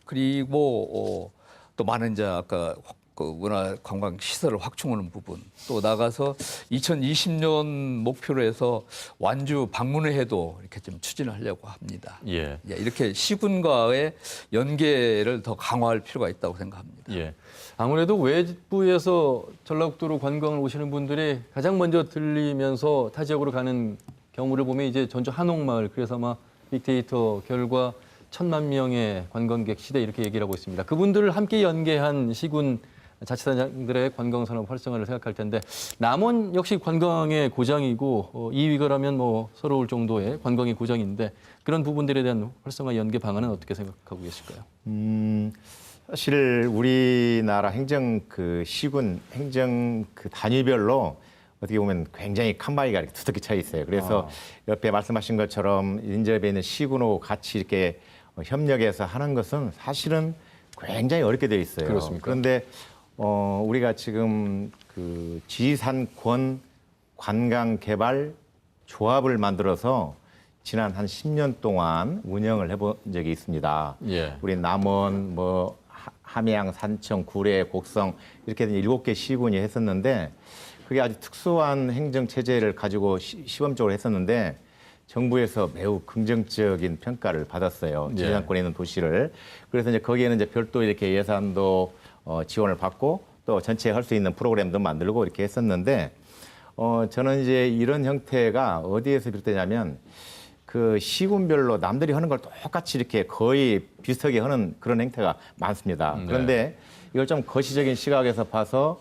그리고 또 많은 이제 아까 그 문화 관광 시설을 확충하는 부분 또 나가서 2020년 목표로 해서 완주 방문회도 이렇게 좀 추진을 하려고 합니다. 예. 이렇게 시군과의 연계를 더 강화할 필요가 있다고 생각합니다. 예. 아무래도 외부에서 전라북도로 관광을 오시는 분들이 가장 먼저 들리면서 타 지역으로 가는 경우를 보면 이제 전주 한옥마을 그래서 아마 빅데이터 결과 1,000만 명의 관광객 시대 이렇게 얘기를 하고 있습니다. 그분들을 함께 연계한 시군 자치단장들의 관광산업 활성화를 생각할 텐데 남원 역시 관광의 고장이고 2위가라면 뭐 서러울 정도의 관광의 고장인데 그런 부분들에 대한 활성화 연계 방안은 어떻게 생각하고 계실까요? 사실 우리나라 행정 그 시군 행정 그 단위별로 어떻게 보면 굉장히 칸막이가 이렇게 두텁게 차 있어요. 그래서 옆에 말씀하신 것처럼 인접해 있는 시군하고 같이 이렇게 협력해서 하는 것은 사실은 굉장히 어렵게 되어 있어요. 그렇습니까? 그런데 우리가 지금 그 지산권 관광개발 조합을 만들어서 지난 한 10년 동안 운영을 해본 적이 있습니다. 예. 우리 남원, 뭐 함양, 산청, 구례, 곡성 이렇게 7개 시군이 했었는데 그게 아주 특수한 행정 체제를 가지고 시범적으로 했었는데 정부에서 매우 긍정적인 평가를 받았어요. 예. 지산권에 있는 도시를. 그래서 이제 거기에는 이제 별도 이렇게 예산도 지원을 받고 또 전체 할 수 있는 프로그램도 만들고 이렇게 했었는데 저는 이제 이런 형태가 어디에서 비롯되냐면 그 시군별로 남들이 하는 걸 똑같이 이렇게 거의 비슷하게 하는 그런 행태가 많습니다. 그런데 이걸 좀 거시적인 시각에서 봐서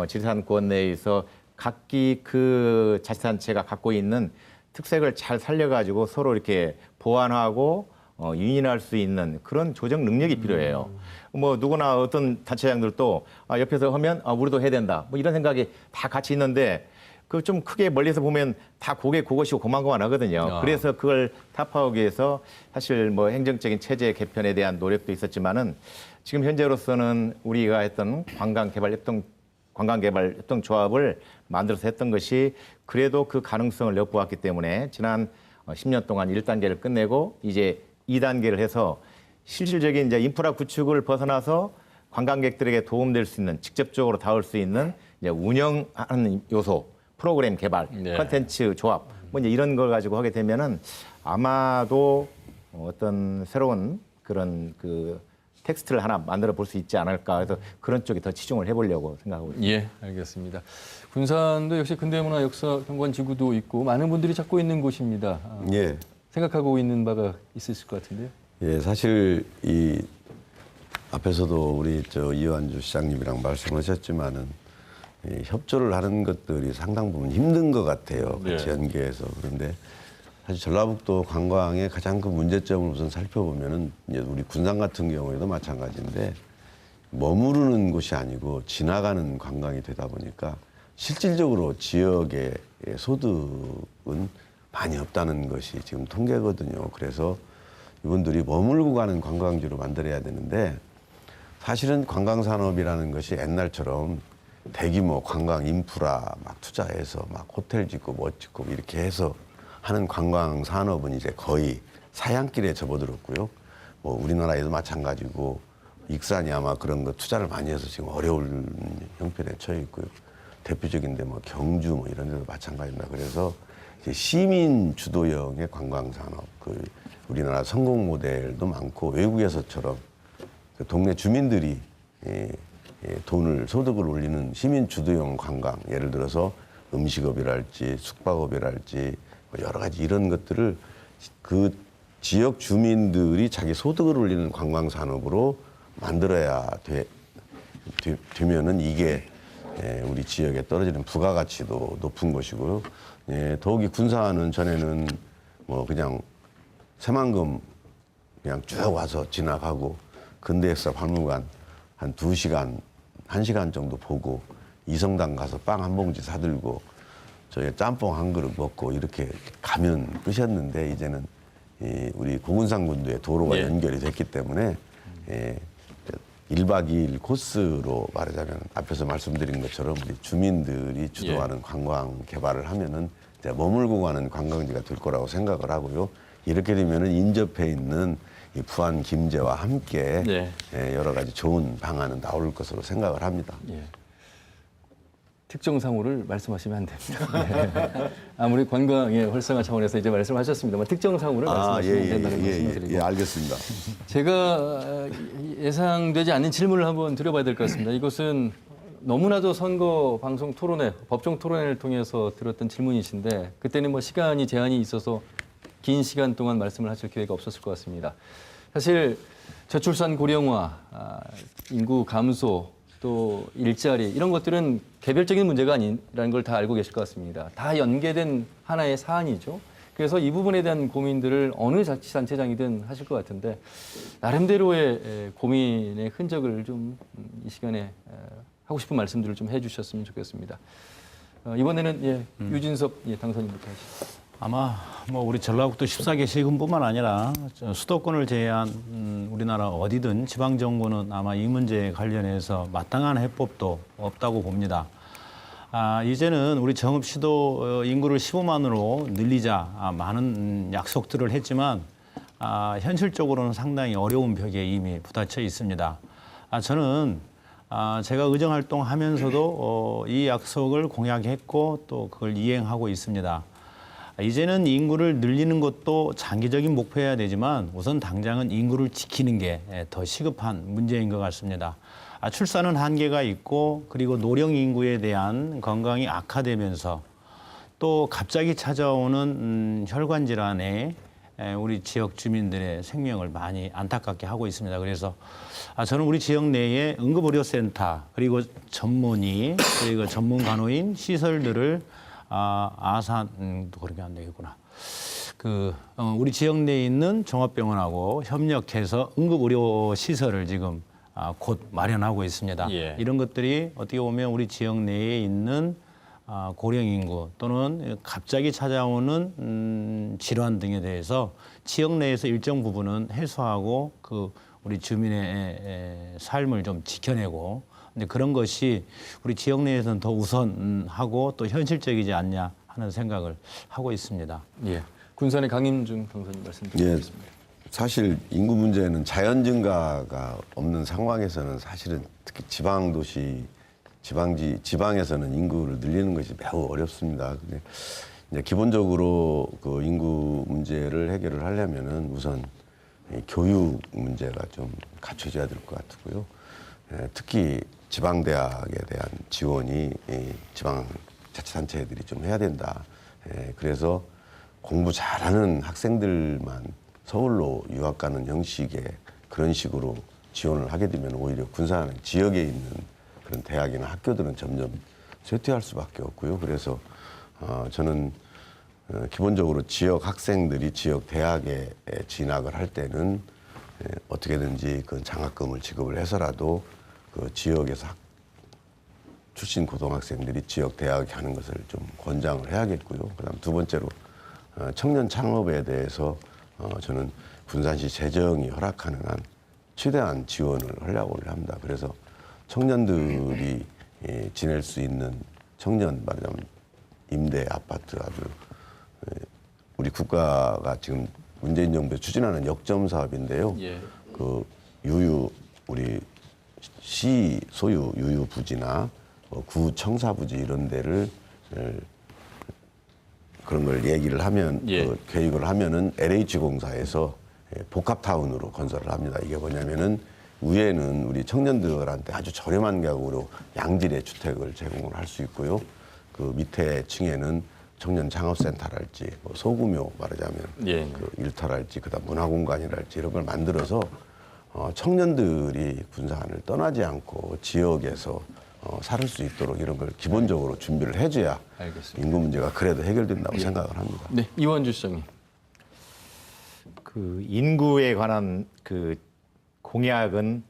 지리산권 내에서 각기 그 자치단체가 갖고 있는 특색을 잘 살려가지고 서로 이렇게 보완하고 유인할 수 있는 그런 조정 능력이 필요해요. 뭐 누구나 어떤 단체장들도 옆에서 하면 우리도 해야 된다. 뭐 이런 생각이 다 같이 있는데 그 좀 크게 멀리서 보면 다 그것이고 고만고만 하거든요. 그래서 그걸 타파하기 위해서 사실 뭐 행정적인 체제 개편에 대한 노력도 있었지만은 지금 현재로서는 우리가 했던 관광개발협동조합을 만들어서 했던 것이 그래도 그 가능성을 엿보았기 때문에 지난 10년 동안 1단계를 끝내고 이제 2단계를 해서 실질적인 이제 인프라 구축을 벗어나서 관광객들에게 도움될 수 있는 직접적으로 닿을 수 있는 이제 운영하는 요소, 프로그램 개발, 콘텐츠 조합, 뭐 이제 이런 걸 가지고 하게 되면은 아마도 어떤 새로운 그런 그 텍스트를 하나 만들어 볼 수 있지 않을까 해서 그런 쪽에 더 치중을 해보려고 생각하고 있습니다. 예, 알겠습니다. 군산도 역시 근대문화 역사 경관 지구도 있고 많은 분들이 찾고 있는 곳입니다. 예. 생각하고 있는 바가 있으실 것 같은데요. 예, 사실 이 앞에서도 우리 이완주 시장님이랑 말씀하셨지만은 이 협조를 하는 것들이 상당 부분 힘든 것 같아요. 같이 연계해서. 그런데 사실 전라북도 관광의 가장 큰 문제점을 우선 살펴보면은 이제 우리 군산 같은 경우에도 마찬가지인데 머무르는 곳이 아니고 지나가는 관광이 되다 보니까 실질적으로 지역의 소득은 많이 없다는 것이 지금 통계거든요. 그래서 이분들이 머물고 가는 관광지로 만들어야 되는데 사실은 관광산업이라는 것이 옛날처럼 대규모 관광 인프라 막 투자해서 막 호텔 짓고 뭐 짓고 이렇게 해서 하는 관광산업은 이제 거의 사양길에 접어들었고요. 뭐 우리나라에도 마찬가지고 익산이 아마 그런 거 투자를 많이 해서 지금 어려울 형편에 처해 있고요. 대표적인데 뭐 경주 뭐 이런 데도 마찬가지입니다. 그래서 이제 시민 주도형의 관광산업, 그 우리나라 성공 모델도 많고 외국에서처럼 그 동네 주민들이 돈을 소득을 올리는 시민 주도형 관광, 예를 들어서 음식업이랄지 숙박업이랄지 뭐 여러 가지 이런 것들을 그 지역 주민들이 자기 소득을 올리는 관광 산업으로 만들어야 되면은 이게 우리 지역에 떨어지는 부가가치도 높은 것이고요. 더욱이 군산은 전에는 뭐 그냥 새만금 그냥 쭉 와서 지나가고 근대역사 박물관 한 2시간, 1시간 정도 보고 이성당 가서 빵 한 봉지 사들고 저희 짬뽕 한 그릇 먹고 이렇게 가면 끝이었는데 이제는 우리 고군산 군도에 도로가 연결이 됐기 때문에 1박 2일 코스로 말하자면 앞에서 말씀드린 것처럼 우리 주민들이 주도하는 관광 개발을 하면은 이제 머물고 가는 관광지가 될 거라고 생각을 하고요. 이렇게 되면은 인접해 있는 이 부안 김제와 함께 여러 가지 좋은 방안은 나올 것으로 생각을 합니다. 특정 상호를 말씀하시면 안 됩니다. 네. 아무리 관광의 활성화 차원에서 이제 말씀하셨습니다만 특정 상호를 말씀하시면 된다는 말씀을 드리고. 알겠습니다. 제가 예상되지 않는 질문을 한번 드려봐야 될 것 같습니다. 이것은 너무나도 선거 방송 토론회, 법정 토론회를 통해서 들었던 질문이신데 그때는 뭐 시간이 제한이 있어서 긴 시간 동안 말씀을 하실 기회가 없었을 것 같습니다. 사실 저출산 고령화, 인구 감소, 또 일자리 이런 것들은 개별적인 문제가 아니라는 걸 다 알고 계실 것 같습니다. 다 연계된 하나의 사안이죠. 그래서 이 부분에 대한 고민들을 어느 자치단체장이든 하실 것 같은데 나름대로의 고민의 흔적을 좀 이 시간에 하고 싶은 말씀들을 좀 해주셨으면 좋겠습니다. 이번에는 유진섭 당선인부터 하시죠. 아마 뭐 우리 전라북도 14개 시군뿐만 아니라 수도권을 제외한 우리나라 어디든 지방 정부는 아마 이 문제에 관련해서 마땅한 해법도 없다고 봅니다. 이제는 우리 정읍시도 인구를 15만으로 늘리자 많은 약속들을 했지만 현실적으로는 상당히 어려운 벽에 이미 부딪혀 있습니다. 저는 제가 의정활동하면서도 이 약속을 공약했고 또 그걸 이행하고 있습니다. 이제는 인구를 늘리는 것도 장기적인 목표여야 되지만 우선 당장은 인구를 지키는 게 더 시급한 문제인 것 같습니다. 출산은 한계가 있고 그리고 노령 인구에 대한 건강이 악화되면서 또 갑자기 찾아오는 혈관 질환에 우리 지역 주민들의 생명을 많이 안타깝게 하고 있습니다. 그래서 저는 우리 지역 내에 응급의료센터 그리고 전문의 그리고 전문 간호인 시설들을 아산도 그렇게 안 되겠구나. 우리 지역 내에 있는 종합병원하고 협력해서 응급의료 시설을 지금 곧 마련하고 있습니다. 이런 것들이 어떻게 보면 우리 지역 내에 있는 고령 인구 또는 갑자기 찾아오는 질환 등에 대해서 지역 내에서 일정 부분은 해소하고 우리 주민의 삶을 좀 지켜내고 근데 그런 것이 우리 지역 내에서는 더 우선하고 또 현실적이지 않냐 하는 생각을 하고 있습니다. 군산의 강임중 당선인 말씀드리겠습니다. 사실 인구 문제는 자연 증가가 없는 상황에서는 사실은 특히 지방 도시, 지방에서는 인구를 늘리는 것이 매우 어렵습니다. 근데 이제 기본적으로 그 인구 문제를 해결을 하려면은 우선 교육 문제가 좀 갖춰져야 될 것 같고요. 특히 지방대학에 대한 지원이 지방자치단체들이 좀 해야 된다. 그래서 공부 잘하는 학생들만 서울로 유학 가는 형식의 그런 식으로 지원을 하게 되면 오히려 군산 지역에 있는 그런 대학이나 학교들은 점점 쇠퇴할 수밖에 없고요. 그래서 저는 기본적으로 지역 학생들이 지역 대학에 진학을 할 때는 어떻게든지 그 장학금을 지급을 해서라도 그 지역에서 출신 고등학생들이 지역 대학에 가는 것을 좀 권장을 해야겠고요. 그다음 두 번째로 청년 창업에 대해서 저는 군산시 재정이 허락하는 한 최대한 지원을 하려고 합니다. 그래서 청년들이 지낼 수 있는 청년 말하자면 임대 아파트 아주 우리 국가가 지금 문재인 정부에서 추진하는 역점 사업인데요. 예. 그 우리 시 소유 유유 부지나 구 청사 부지 이런 데를 그런 걸 얘기를 하면 예. 그 계획을 하면은 LH 공사에서 복합 타운으로 건설을 합니다. 이게 뭐냐면은 위에는 우리 청년들한테 아주 저렴한 가격으로 양질의 주택을 제공을 할 수 있고요. 그 밑에 층에는 청년 창업센터랄지 뭐 소규모 말하자면 예. 그 일터랄지 그다음 문화공간이랄지 이런 걸 만들어서 청년들이 군산을 떠나지 않고 지역에서 살 수 있도록 이런 걸 기본적으로 준비를 해줘야 알겠습니다. 인구 문제가 그래도 해결된다고 생각을 합니다. 네, 이원주 시장님. 그 인구에 관한 그 공약은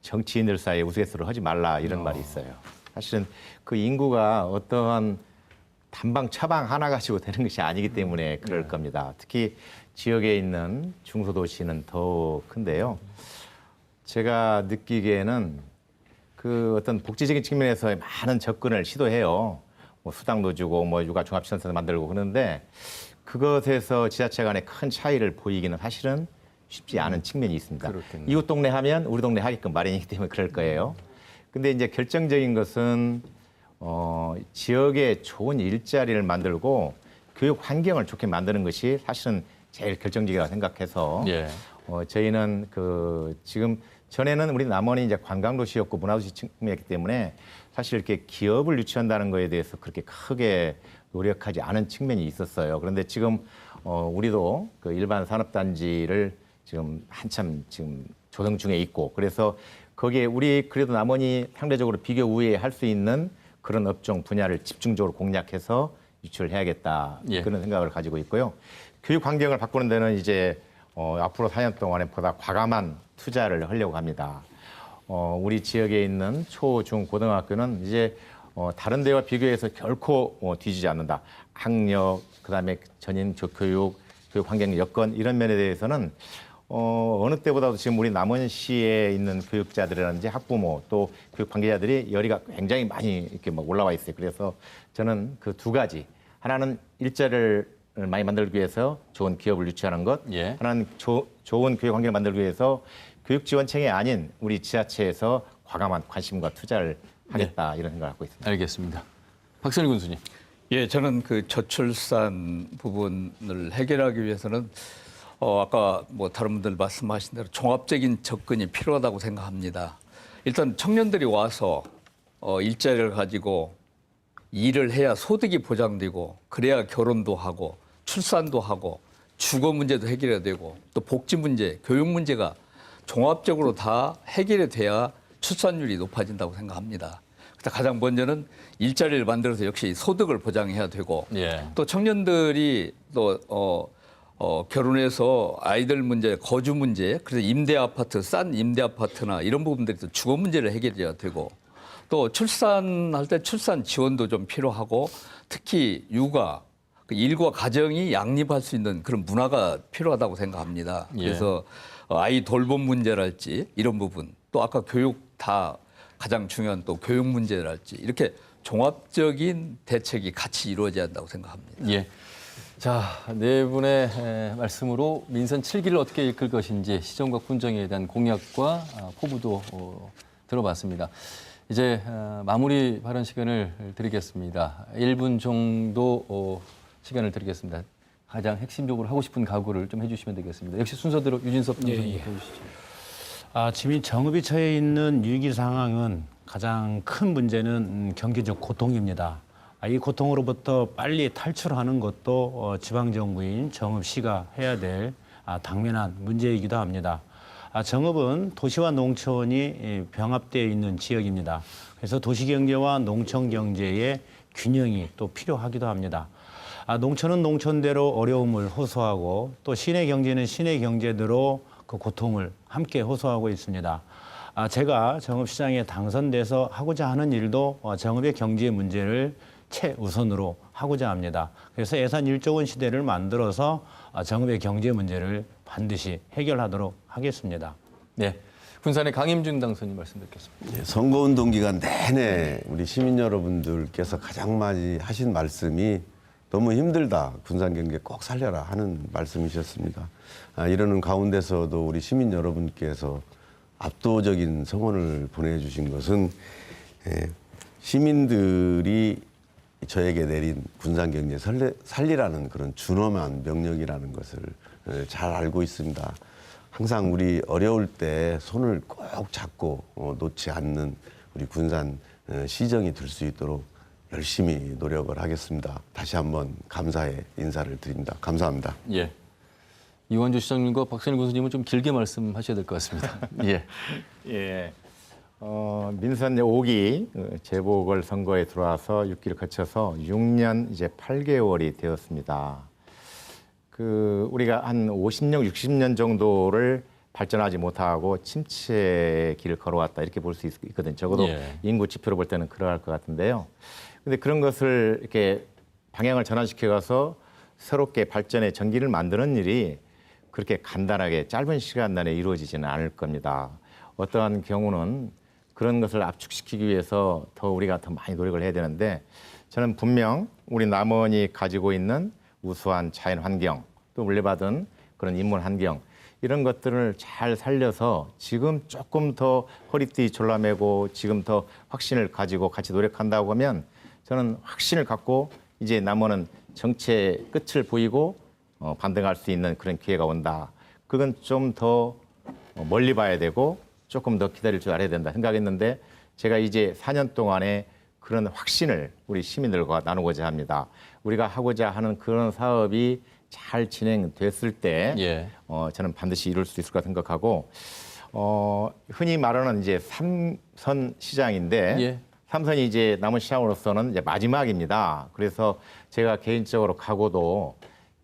정치인들 사이에 우스갯소리를 하지 말라 이런 말이 있어요. 사실은 그 인구가 어떠한 단방 차방 하나 가지고 되는 것이 아니기 때문에 그럴 겁니다. 특히 지역에 있는 중소도시는 더 큰데요. 제가 느끼기에는 그 어떤 복지적인 측면에서 많은 접근을 시도해요. 뭐 수당도 주고 뭐 육아 종합시설센터 만들고 그러는데 그것에서 지자체 간의 큰 차이를 보이기는 사실은 쉽지 않은 측면이 있습니다. 그렇겠네요. 이웃 동네 하면 우리 동네 하게끔 마련이기 때문에 그럴 거예요. 근데 이제 결정적인 것은 지역에 좋은 일자리를 만들고 교육 환경을 좋게 만드는 것이 사실은 제일 결정적이라고 생각해서 예. 저희는 그 지금 전에는 우리 남원이 이제 관광도시였고 문화도시 측면이기 때문에 사실 이렇게 기업을 유치한다는 거에 대해서 그렇게 크게 노력하지 않은 측면이 있었어요. 그런데 지금 우리도 그 일반 산업단지를 지금 한참 지금 조성 중에 있고 그래서 거기에 우리 그래도 남원이 상대적으로 비교 우위에 할 수 있는 그런 업종 분야를 집중적으로 공략해서 유치를 해야겠다 예. 그런 생각을 가지고 있고요. 교육 환경을 바꾸는 데는 이제 앞으로 4년 동안에 보다 과감한 투자를 하려고 합니다. 우리 지역에 있는 초, 중, 고등학교는 이제 다른 데와 비교해서 결코 뒤지지 않는다. 학력, 그다음에 전인 교육, 교육 환경 여건 이런 면에 대해서는 어느 때보다도 지금 우리 남원시에 있는 교육자들이라든지 학부모 또 교육 관계자들이 열의가 굉장히 많이 이렇게 막 올라와 있어요. 그래서 저는 그 두 가지 하나는 일자리를 많이 만들기 위해서 좋은 기업을 유치하는 것, 예. 하나는 좋은 교육 환경을 만들기 위해서 교육 지원청이 아닌 우리 지자체에서 과감한 관심과 투자를 하겠다 이런 생각을 갖고 있습니다. 알겠습니다. 박선일 군수님. 예, 저는 그 저출산 부분을 해결하기 위해서는 아까 뭐 다른 분들 말씀하신 대로 종합적인 접근이 필요하다고 생각합니다. 일단 청년들이 와서 일자리를 가지고 일을 해야 소득이 보장되고 그래야 결혼도 하고 출산도 하고 주거 문제도 해결해야 되고 또 복지 문제, 교육 문제가 종합적으로 다 해결이 돼야 출산율이 높아진다고 생각합니다. 그래서 가장 먼저는 일자리를 만들어서 역시 소득을 보장해야 되고 예. 또 청년들이 또 결혼해서 아이들 문제, 거주 문제, 그래서 임대 아파트, 싼 임대 아파트나 이런 부분들이 또 주거 문제를 해결해야 되고 또 출산할 때 출산 지원도 좀 필요하고 특히 육아, 일과 가정이 양립할 수 있는 그런 문화가 필요하다고 생각합니다. 예. 그래서 아이 돌봄 문제랄지 이런 부분 또 아까 교육 다 가장 중요한 또 교육 문제랄지 이렇게 종합적인 대책이 같이 이루어져야 한다고 생각합니다. 예. 자, 네 분의 말씀으로 민선 7기를 어떻게 이끌 것인지 시정과 군정에 대한 공약과 포부도 들어봤습니다. 이제 마무리 발언 시간을 드리겠습니다. 1분 정도 시간을 드리겠습니다. 가장 핵심적으로 하고 싶은 각오를 좀 해주시면 되겠습니다. 역시 순서대로 유진섭 선생님 해주시죠. 지금 정읍이 처해 있는 위기 상황은 가장 큰 문제는 경제적 고통입니다. 이 고통으로부터 빨리 탈출하는 것도 지방정부인 정읍시가 해야 될 당면한 문제이기도 합니다. 정읍은 도시와 농촌이 병합되어 있는 지역입니다. 그래서 도시경제와 농촌경제의 균형이 또 필요하기도 합니다. 농촌은 농촌대로 어려움을 호소하고 또 시내 경제는 시내 경제대로 그 고통을 함께 호소하고 있습니다. 제가 정읍시장에 당선돼서 하고자 하는 일도 정읍의 경제 문제를 최우선으로 하고자 합니다. 그래서 예산 1조 원 시대를 만들어서 정읍의 경제 문제를 반드시 해결하도록 하겠습니다. 네, 군산의 강임준 당선인 말씀 듣겠습니다. 예, 선거운동 기간 내내 우리 시민 여러분들께서 가장 많이 하신 말씀이 너무 힘들다. 군산 경제 꼭 살려라 하는 말씀이셨습니다. 이러는 가운데서도 우리 시민 여러분께서 압도적인 성원을 보내주신 것은 시민들이 저에게 내린 군산 경제 살리라는 그런 준엄한 명령이라는 것을 잘 알고 있습니다. 항상 우리 어려울 때 손을 꼭 잡고 놓지 않는 우리 군산 시정이 될 수 있도록 열심히 노력을 하겠습니다. 다시 한번 감사의 인사를 드립니다. 감사합니다. 예. 이완주 시장님과 박선일 군수님은 좀 길게 말씀하셔야 될 것 같습니다. 예. 예. 민선 5기 재보궐 선거에 들어와서 6기를 거쳐서 6년 이제 8개월이 되었습니다. 우리가 한 50년, 60년 정도를 발전하지 못하고 침체의 길을 걸어왔다 이렇게 볼 수 있거든요. 적어도 예. 인구 지표로 볼 때는 그러할 것 같은데요. 근데 그런 것을 이렇게 방향을 전환시켜 가서 새롭게 발전의 전기를 만드는 일이 그렇게 간단하게 짧은 시간 내에 이루어지지는 않을 겁니다. 어떠한 경우는 그런 것을 압축시키기 위해서 우리가 더 많이 노력을 해야 되는데 저는 분명 우리 남원이 가지고 있는 우수한 자연 환경 또 물려받은 그런 인문 환경 이런 것들을 잘 살려서 지금 조금 더 허리띠 졸라매고 지금 더 확신을 가지고 같이 노력한다고 하면 저는 확신을 갖고 이제 남원은 정체의 끝을 보이고 반등할 수 있는 그런 기회가 온다. 그건 좀 더 멀리 봐야 되고 조금 더 기다릴 줄 알아야 된다 생각했는데 제가 이제 4년 동안에 그런 확신을 우리 시민들과 나누고자 합니다. 우리가 하고자 하는 그런 사업이 잘 진행됐을 때 예. 저는 반드시 이룰 수 있을 거라 생각하고 흔히 말하는 이제 3선 시장인데 예. 3선이 이제 남은 시장으로서는 이제 마지막입니다. 그래서 제가 개인적으로 각오도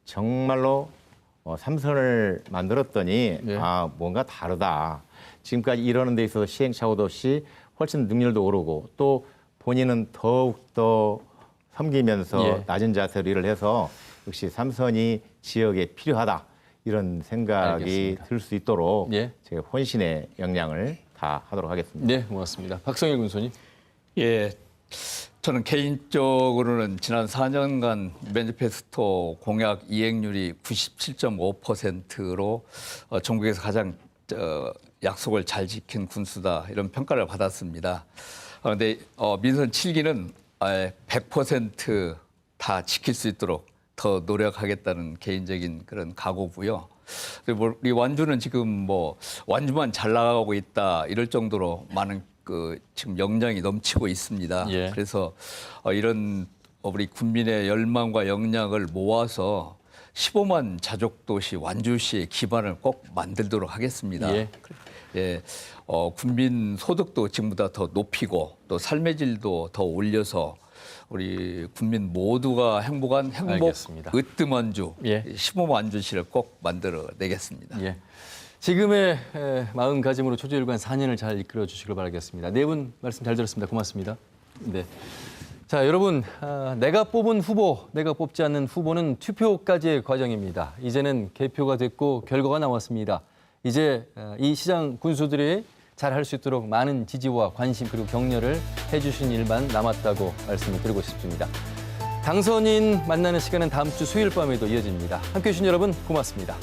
정말로 3선을 만들었더니 예. 뭔가 다르다. 지금까지 이러는 데 있어서 시행착오도 없이 훨씬 능률도 오르고 또 본인은 더욱더 섬기면서 예. 낮은 자세로 일을 해서 역시 3선이 지역에 필요하다. 이런 생각이 알겠습니다. 들 수 있도록 예. 제가 혼신의 역량을 다 하도록 하겠습니다. 네, 고맙습니다. 박성일 군수님. 예, 저는 개인적으로는 지난 4년간 매니페스토 공약 이행률이 97.5%로 전국에서 가장 약속을 잘 지킨 군수다 이런 평가를 받았습니다. 그런데 민선 7기는 100% 다 지킬 수 있도록 더 노력하겠다는 개인적인 그런 각오고요. 그리고 우리 완주는 지금 완주만 잘 나가고 있다 이럴 정도로 많은 지금 역량이 넘치고 있습니다. 예. 그래서 이런 우리 군민의 열망과 역량을 모아서 15만 자족도시 완주시의 기반을 꼭 만들도록 하겠습니다. 예. 예, 군민 소득도 지금보다 더 높이고 또 삶의 질도 더 올려서 우리 군민 모두가 행복한 행복 알겠습니다. 으뜸 완주, 예. 15만 완주시를 꼭 만들어내겠습니다. 예. 지금의 마음가짐으로 초지일관 4년을 잘 이끌어 주시길 바라겠습니다. 네 분 말씀 잘 들었습니다. 고맙습니다. 네. 자, 여러분, 내가 뽑은 후보, 내가 뽑지 않는 후보는 투표까지의 과정입니다. 이제는 개표가 됐고 결과가 나왔습니다. 이제 이 시장 군수들이 잘 할 수 있도록 많은 지지와 관심 그리고 격려를 해주신 일만 남았다고 말씀을 드리고 싶습니다. 당선인 만나는 시간은 다음 주 수요일 밤에도 이어집니다. 함께해 주신 여러분 고맙습니다.